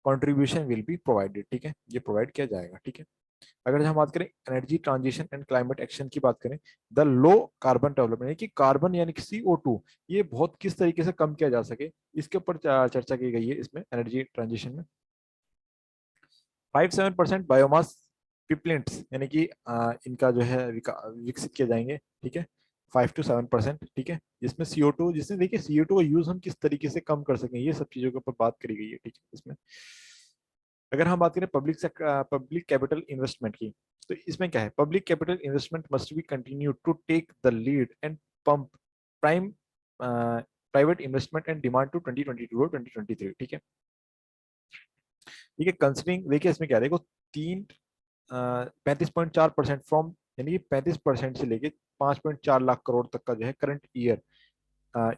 contribution will be provided, ठीक है, ये प्रोवाइड किया जाएगा, ठीक है। अगर हम बात करें energy transition and climate action की बात करें, द लो कार्बन डेवलपमेंट, यानी कि कार्बन यानी कि CO2, ये बहुत किस तरीके से कम किया जा सके, इसके ऊपर चर्चा की गई है इसमें एनर्जी ट्रांजिशन में। 5-7% बायोमास पिपलेंट्स, यानी कि इनका जो है विकसित किए जाएंगे, ठीक है। 5 to 7%, ठीक है, जिसमें CO2, जिसमें देखिए CO2 का यूज हम किस तरीके से कम कर सकें, ये सब चीजों के ऊपर बात करी गई है, ठीक है इसमें। अगर हम बात करें पब्लिक कैपिटल इन्वेस्टमेंट की, तो इसमें क्या है, public capital investment must be continue to take the lead and pump prime private investment and demand to 2022 और 2023, ठीक है। ठीक है, कंसिडरिंग देखिए इसमें क्या है, देखो 35.4% फ्रॉम, यानी कि 35% से लेके 5.4 लाख करोड़ तक का जो है करंट ईयर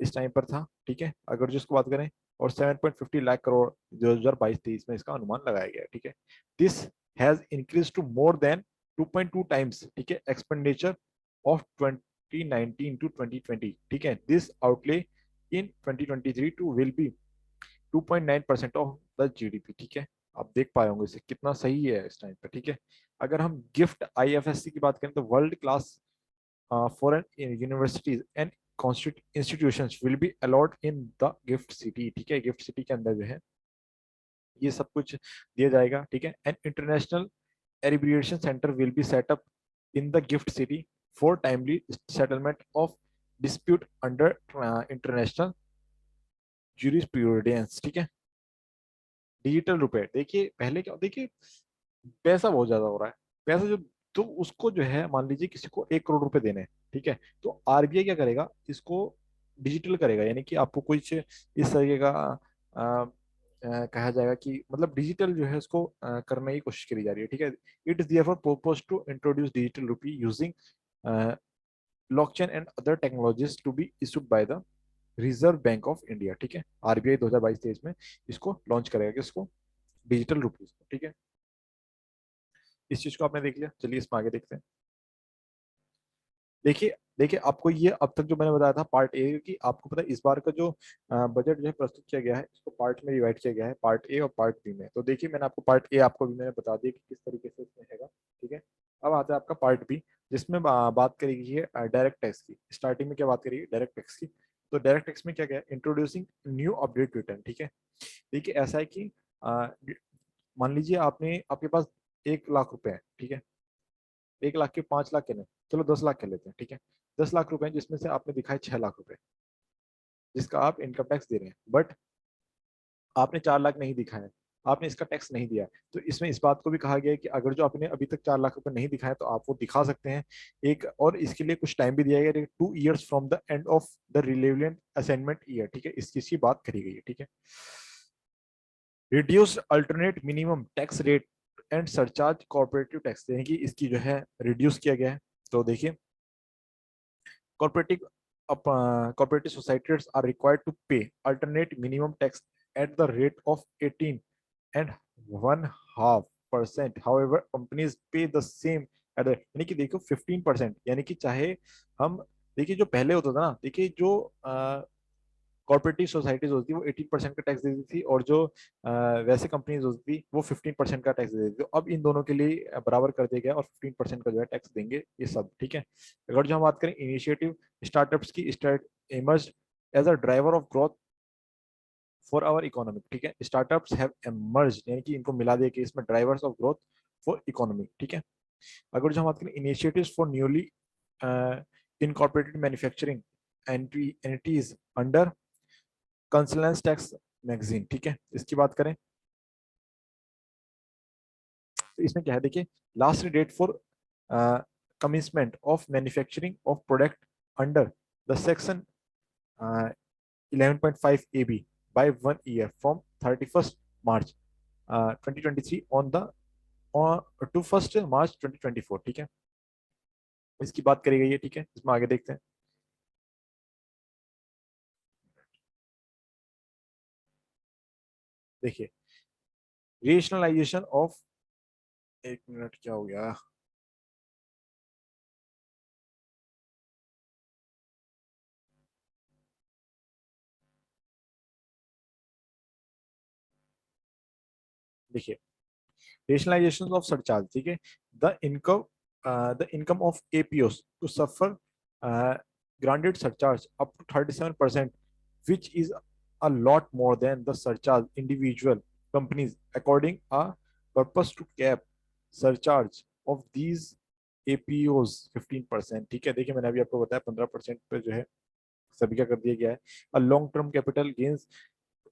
इस टाइम पर था, ठीक है, अगर जिसको बात करें। और 7.50 लाख करोड़ 2022-23 में इसका अनुमान लगाया गया है, ठीक है। This has increase to more than 2.2 times, ठीक है, एक्सपेंडिचर ऑफ 2019 टू 2020, ठीक है। This outlay in 2023 to will be 2.9% of the GDP, ठीक है। आप देख पाए होंगे इसे कितना सही है इस टाइम पे, ठीक है। अगर हम गिफ्ट IFSC की बात करें, तो world class foreign universities and institutions will be allowed in the gift city, ठीक है, गिफ्ट सिटी के अंदर जो है ये सब कुछ दिया जाएगा, ठीक है। And international arbitration centre will be set up in the gift city for timely settlement of dispute under international jurisprudence, ठीक है। डिजिटल रुपए, देखिए पहले क्या, देखिए पैसा बहुत ज्यादा हो रहा है, पैसा जो, तो उसको जो है मान लीजिए किसी को 1 करोड़ रुपए देने हैं, ठीक है, तो RBI क्या करेगा, इसको डिजिटल करेगा, यानी कि आपको कुछ इस तरीके का कहा जाएगा कि मतलब डिजिटल जो है उसको करने की कोशिश करी जा रही है, ठीक है। It is therefore propose to introduce digital rupee using blockchain and other technologies to be issued by the Reserve Bank of India, ठीक है। RBI 2022-23 में इसको लॉन्च करेगा, किसको, डिजिटल रुपीज को, ठीक है। इस चीज को आपने देख लिया, चलिए इसमें आगे देखते हैं। देखिए देखिए आपको ये अब तक जो मैंने बताया था पार्ट ए, कि आपको पता है इस बार का जो बजट जो है प्रस्तुत किया गया है, इसको पार्ट में डिवाइड किया गया है, पार्ट ए और पार्ट बी में। तो देखिए मैंने आपको पार्ट ए आपको भी मैंने बता दिया कि किस तरीके से इसमें हैगा, ठीक है। अब आता है आपका पार्ट बी, जिसमें बात करी गई है डायरेक्ट टैक्स की। स्टार्टिंग में क्या बात करी डायरेक्ट टैक्स की, तो डायरेक्ट टैक्स में क्या क्या है, इंट्रोड्यूसिंग न्यू अपडेट रिटर्न, ठीक है। देखिए ऐसा है कि मान लीजिए आपने आपके पास 1 लाख रुपए है, ठीक है, 1 लाख के 5 लाख के नहीं, चलो 10 लाख कर लेते हैं, ठीक है। 10 लाख रुपए जिसमें से आपने दिखाए 6 लाख रुपए जिसका आप इनकम टैक्स दे रहे हैं, बट आपने 4 लाख नहीं दिखाया, आपने इसका टैक्स नहीं दिया। तो इसमें इस बात को भी कहा गया है कि अगर जो आपने अभी तक 4 लाख रुपए नहीं दिखाए तो आप वो दिखा सकते हैं एक, और इसके लिए कुछ टाइम भी दिया गया है, 2 years from the end of the relevant assignment year, ठीक है, इस चीज की बात करी गई है, ठीक है। Reduced alternate minimum tax rate and surcharge corporative tax, यानी कि इसकी जो है रिड्यूस किया गया है। तो देखिए cooperative cooperative societies are required to pay alternate minimum tax at the rate of 18 and 1/2%. However, companies pay the same at the, यानी कि देखो 15%, यानी कि चाहे हम, देखिए जो पहले होता था ना, देखिए जो कॉर्पोरेटिव सोसाइटीज होती थी वो 18% का टैक्स देती थी, और जो वैसे कंपनीज होती थी वो 15% का टैक्स देती थी। तो अब इन दोनों के लिए बराबर कर दिया गया और 15% का जो है टैक्स देंगे ये सब, ठीक है। अगर जो हम बात करें इनिशिएटिव स्टार्टअप्स की, start emerge as a driver of growth for our economy, ठीक है। स्टार्टअप्स हैव इमर्ज यानी कि इनको मिला दिया कि इसमें drivers of growth for economy, ठीक है। अगर जो हम बात करें initiatives for newly incorporated manufacturing entities under कंसल्टेंस tax magazine, ठीक है, इसकी बात करें तो इसमें क्या है, देखिए, last date for commencement of manufacturing of product under the section 11.5 AB by 1 year from 31st March 2023 on the to 1st March 2024, ठीक है, इसकी बात करी गई है, ठीक है। इसमें आगे देखते हैं। देखिए, रेशनलाइजेशन ऑफ, एक मिनट क्या हो गया, देखिए, रेशनलाइजेशन ऑफ सरचार्ज, ठीक है। The income the income of APOs to suffer granted surcharge up to 37%, which is a lot more than the surcharge individual companies according a purpose to cap surcharge of these APOs 15%, ठीक है। देखिए, मैंने अभी आपको बताया 15% पे जो है सभी का कर दिया गया है। A long term capital gains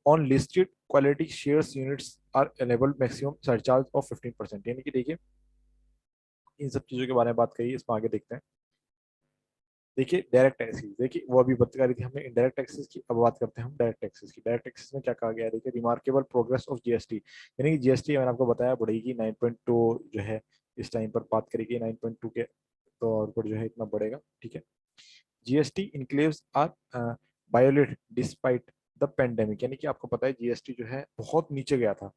on listed quality shares units are enabled maximum surcharge of 15%, यानी कि देखिए इन सब चीजों के बारे में बात करिए, इसमें आगे देखते हैं। देखिए, डायरेक्ट टैक्सेस, देखिए वो अभी बता रही थी हमने इनडायरेक्ट टैक्सेस की, अब बात करते हैं हम डायरेक्ट टैक्सेस की। डायरेक्ट टैक्सेस में क्या कहा गया है, देखिए, रिमार्केबल प्रोग्रेस ऑफ जीएसटी, यानी कि जीएसटी मैंने आपको बताया बढ़ेगी 9.2 जो है इस टाइम पर बात करेगी 9.2 के तौर पर जो है इतना बढ़ेगा, ठीक है। GST enclaves are violet despite the pandemic, यानी कि आपको पता है जीएसटी जो है बहुत नीचे गया था,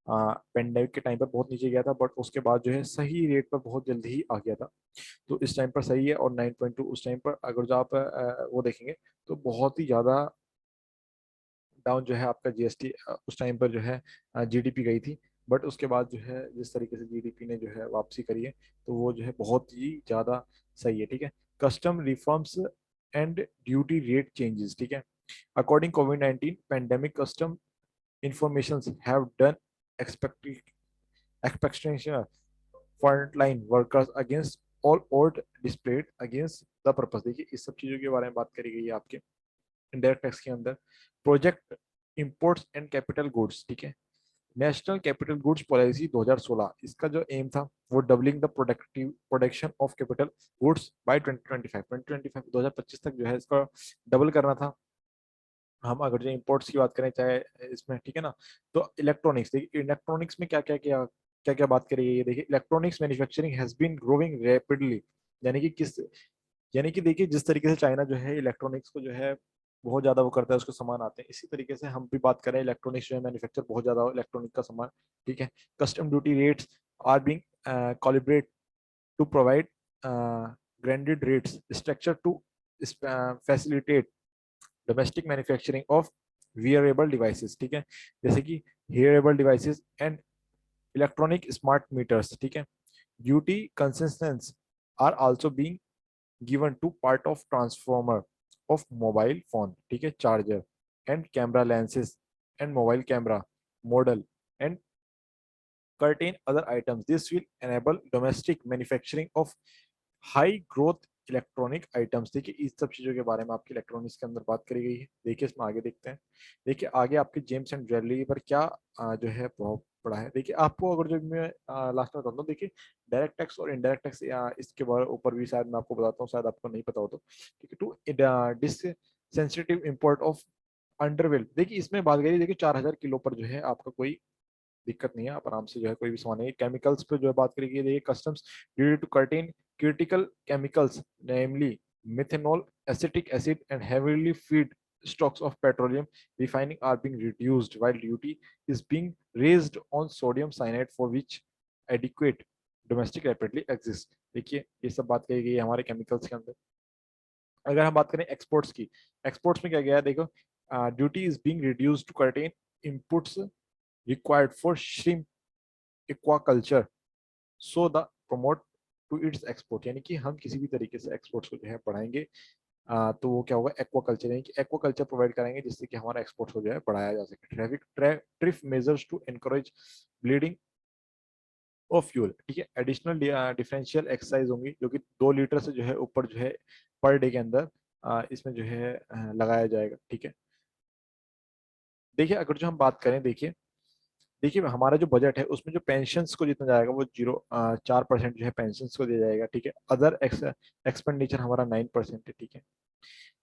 पेंडेमिक के टाइम पर बहुत नीचे गया था, बट उसके बाद जो है सही रेट पर बहुत जल्दी ही आ गया था। तो इस टाइम पर सही है, और 9.2 उस टाइम पर अगर जो आप वो देखेंगे तो बहुत ही ज्यादा डाउन जो है आपका जीएसटी उस टाइम पर जो है जीडीपी गई थी। बट उसके बाद जो है जिस तरीके से जीडीपी ने जो है वापसी करी है तो वो जो है बहुत ही ज्यादा सही है, ठीक है। Custom reforms and duty rate changes, ठीक है। According Covid 19 pandemic custom informations have done expectation frontline workers against all odds displayed against the purpose, देखिए इस सब चीजों के बारे में बात करी गई है आपके इनडायरेक्ट टैक्स के अंदर। Project imports and capital goods, ठीक है। नेशनल कैपिटल गुड्स पॉलिसी 2016, इसका जो एम था वो doubling the productive production of capital goods by 2025 2025 तक जो है इसका डबल करना था। हम अगर जो इंपोर्ट्स की बात करें चाहे इसमें, ठीक है ना, तो इलेक्ट्रॉनिक्स, देखिए इलेक्ट्रॉनिक्स में क्या क्या बात करी गई है, देखिए electronics manufacturing has been growing rapidly, यानी कि किस, यानी कि देखिए जिस तरीके से चाइना जो है इलेक्ट्रॉनिक्स को जो है बहुत ज्यादा वो करता है, उसके सामान आते हैं, इसी तरीके से हम भी बात करें इलेक्ट्रॉनिक्स जो है मैन्युफैक्चर बहुत ज्यादा इलेक्ट्रॉनिक का सामान, ठीक है। Custom duty rates are being calibrated to provide granted rates structure to facilitate domestic manufacturing of wearable devices, ठीक है, जैसे कि hearable devices and electronic smart meters, ठीक है। Duty concessions are also being given to part of transformer of mobile phone, ठीक है, charger and camera lenses and mobile camera model and certain other items. This will enable domestic manufacturing of high growth electronic items, देखिए इस सब चीजों के बारे में आपकी इलेक्ट्रॉनिक्स के अंदर बात करी गई है। देखिए इसमें आगे देखते हैं। देखिए आगे आपके जेम्स एंड ज्वेलरी पर क्या जो है प्रभाव पड़ा है। देखिए आपको अगर जो मैं लास्ट में बताता हूँ, देखिए डायरेक्ट टैक्स और इनडायरेक्ट टैक्स इसके ऊपर भी शायद मैं आपको बताता हूँ, शायद आपको नहीं पता हो तो, ठीक है। To dis sensitive import of अंडरवेल, देखिए इसमें बात करिए, देखिए 4000 किलो पर जो है आपका कोई दिक्कत नहीं है, आप आराम से जो है कोई भी सामान है। केमिकल्स पे जो है बात करेंगे, देखिए customs duty to certain critical chemicals, namely methanol, acetic acid, and heavily feed stocks of petroleum refining are being reduced, while duty is being raised on sodium cyanide for which adequate domestic rapidly exists। देखिए ये सब बात कही गई है हमारे chemicals के अंदर। अगर हम बात करें एक्सपोर्ट्स की, एक्सपोर्ट्स में क्या गया है देखो, duty is being reduced to curtail inputs required for shrimp aquaculture so the promote to its export, यानी कि हम किसी भी तरीके से एक्सपोर्ट्स को जो है बढ़ाएंगे, तो वो क्या होगा, एक्वाकल्चर, यानी कि एक्वाकल्चर प्रोवाइड कराएंगे जिससे कि हमारा एक्सपोर्ट को जो है बढ़ाया जा सके। Tariff measures to encourage bleeding of fuel, ठीक है। एडिशनल डिफरेंशियल एक्सरसाइज होंगी जो कि 2 लीटर से जो है ऊपर जो है पर डे के अंदर इसमें जो है लगाया जाएगा, ठीक है। देखिए अगर जो हम बात करें, देखिए देखिए हमारा जो बजट है उसमें जो पेंशन्स को जितना जाएगा वो 4% जो है पेंशन्स को दिया जाएगा, ठीक है। अदर एक्सपेंडिचर हमारा 9% है, ठीक है।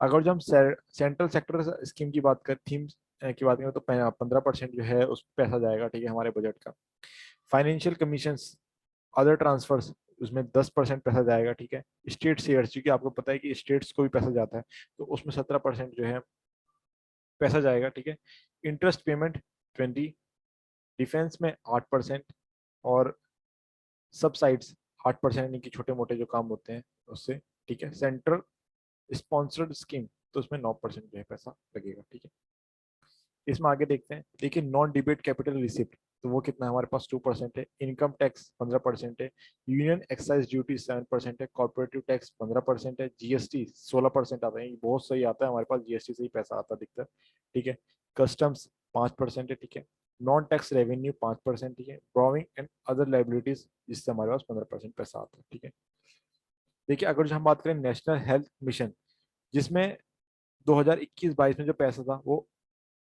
अगर जो हम सेंट्रल सेक्टर स्कीम की बात करें, थीम्स की बात करें, तो 15% जो है उस पर पैसा जाएगा, ठीक है, हमारे बजट का। फाइनेंशियल कमीशन, अदर ट्रांसफर्स, उसमें 10% पैसा जाएगा, ठीक है। स्टेट शेयर्स, क्योंकि आपको पता है कि स्टेट्स को भी पैसा जाता है, तो उसमें 17% जो है पैसा जाएगा, ठीक है। इंटरेस्ट पेमेंट 20, डिफेंस में 8%, और सबसाइड्स 8%, यानी कि छोटे मोटे जो काम होते हैं उससे, ठीक है। सेंट्रल स्पॉन्सर्ड स्कीम, तो उसमें 9% जो है पैसा लगेगा, ठीक है। इसमें आगे देखते हैं, देखिए नॉन डिबेट कैपिटल रिसिप्ट, तो वो कितना है हमारे पास 2% है। इनकम टैक्स 15% है। यूनियन एक्साइज ड्यूटी 7% है। कॉर्पोरेटिव टैक्स 15% है। जीएसटी 16% आता है, ये बहुत सही आता है हमारे पास, जीएसटी से ही पैसा आता है अधिकतर, ठीक है। कस्टम्स 5% है, ठीक है। नॉन टैक्स रेवेन्यू 5%, ठीक है। ब्रोविंग एंड अदर लाइबिलिटीज, जिससे हमारे पास 15% पैसा आता है, ठीक है। देखिए अगर जो हम बात करें नेशनल हेल्थ मिशन, जिसमें 2021-22 में जो पैसा था वो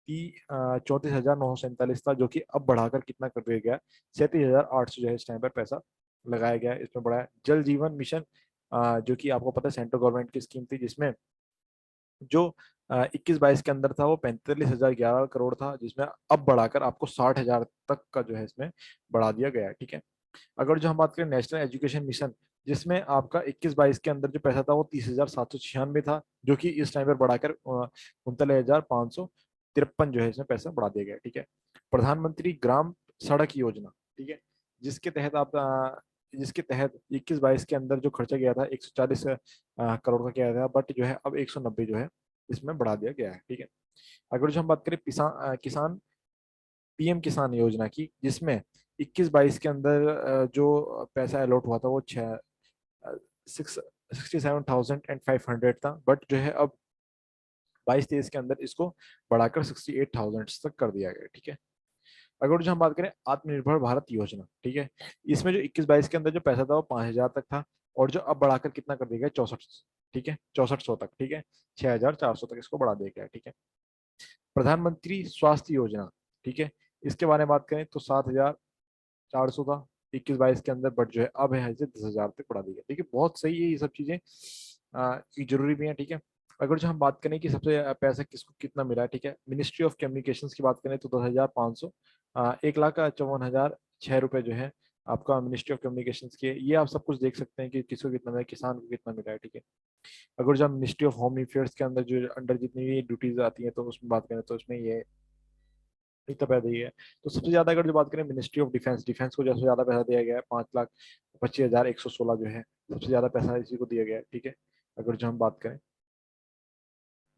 34,947 था, जो कि अब बढ़ाकर कितना कर दिया गया, 37,800 जो है इस टाइम पर पैसा लगाया गया है, इसमें बढ़ाया। जल जीवन मिशन, जो कि आपको पता है सेंट्रल गवर्नमेंट की स्कीम थी, जिसमें जो 21-22 के अंदर था वो 45,011 करोड़ था, जिसमें अब बढ़ाकर आपको 60,000 तक का जो है इसमें बढ़ा दिया गया है, ठीक है। अगर जो हम बात करें नेशनल एजुकेशन मिशन, जिसमें आपका 21-22 के अंदर जो पैसा था वो 30,796 था, जो कि इस टाइम पर बढ़ाकर 39,553 जो है इसमें पैसा बढ़ा दिया गया, ठीक है। प्रधानमंत्री ग्राम सड़क योजना, ठीक है, जिसके तहत आप जिसके तहत 21-22 के अंदर जो खर्चा गया था 140 करोड़ का किया था, बट जो है अब 190 जो है इसमें बढ़ा दिया गया है, ठीक है। अगर जो हम बात करें किसान पीएम किसान योजना की, जिसमें 21-22 के अंदर जो पैसा अलॉट हुआ था वो 67,500 था, बट जो है अब 22-23 के अंदर इसको बढ़ाकर 68,000 तक कर दिया गया, ठीक है। अगर जो हम बात करें आत्मनिर्भर भारत योजना, ठीक है, इसमें जो 21-22 के अंदर जो पैसा था वो 5,000 तक था, और जो अब बढ़ाकर कितना कर दिया गया, 64, ठीक है, 6400 तक, ठीक है। 6,400 तक इसको बढ़ा दिया गया, ठीक है। प्रधानमंत्री स्वास्थ्य योजना, ठीक है, इसके बारे में बात करें तो 7,400 था 21-22 के अंदर, बट जो है अब है इसे 10,000 तक बढ़ा दिया, ठीक है। बहुत सही है ये सब चीजें, ये जरूरी भी है, ठीक है। अगर जो हम बात करें कि सबसे पैसा किसको कितना मिला है, ठीक है, मिनिस्ट्री ऑफ कम्युनिकेशंस की बात करें तो 10,500, 1,54,006 रुपए जो है आपका मिनिस्ट्री ऑफ कम्युनिकेशंस के, ये आप सब कुछ देख सकते हैं कि किसको कितना मिला, किसान को कितना मिला है, ठीक है। अगर जो हम मिनिस्ट्री ऑफ होम अफेयर्स के अंदर जो अंडर जितनी भी ड्यूटीज आती हैं तो उसमें बात करें तो उसमें ये इतना पैसा दिया है। तो सबसे ज्यादा अगर जो बात करें मिनिस्ट्री ऑफ डिफेंस, डिफेंस को सबसे ज्यादा पैसा दिया गया है, 5,25,116 जो है सबसे ज्यादा पैसा इसी को दिया गया है, ठीक है। अगर जो हम बात करें,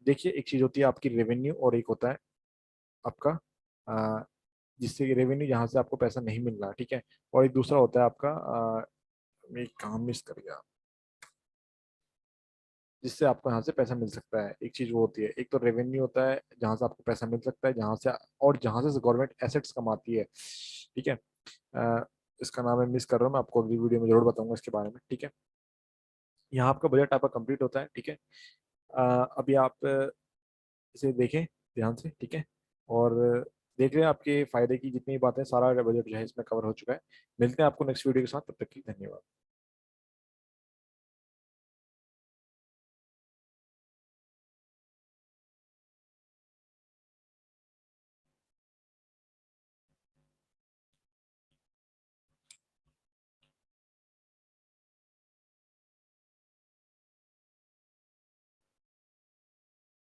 देखिए एक चीज होती है आपकी रेवेन्यू, और एक होता है आपका जिससे रेवेन्यू जहाँ से आपको पैसा नहीं मिल रहा, ठीक है, और एक दूसरा होता है आपका मैं एक काम मिस कर गया, जिससे आपको यहाँ से पैसा मिल सकता है। एक चीज वो होती है, एक तो रेवेन्यू होता है जहाँ से आपको पैसा मिल सकता है, जहाँ से, और जहाँ से गवर्नमेंट एसेट्स कमाती है, ठीक है। अ, इसका नाम मैं मिस कर रहा हूँ, मैं आपको अगली वीडियो में जरूर बताऊंगा इसके बारे में, ठीक है। यहाँ आपका बजट आपका कंप्लीट होता है, ठीक है। अभी आप इसे देखें ध्यान से, ठीक है, और देख रहे हैं आपके फायदे की जितनी बातें, सारा बजट जो है इसमें कवर हो चुका है। मिलते हैं आपको नेक्स्ट वीडियो के साथ, तब तक के लिए धन्यवाद।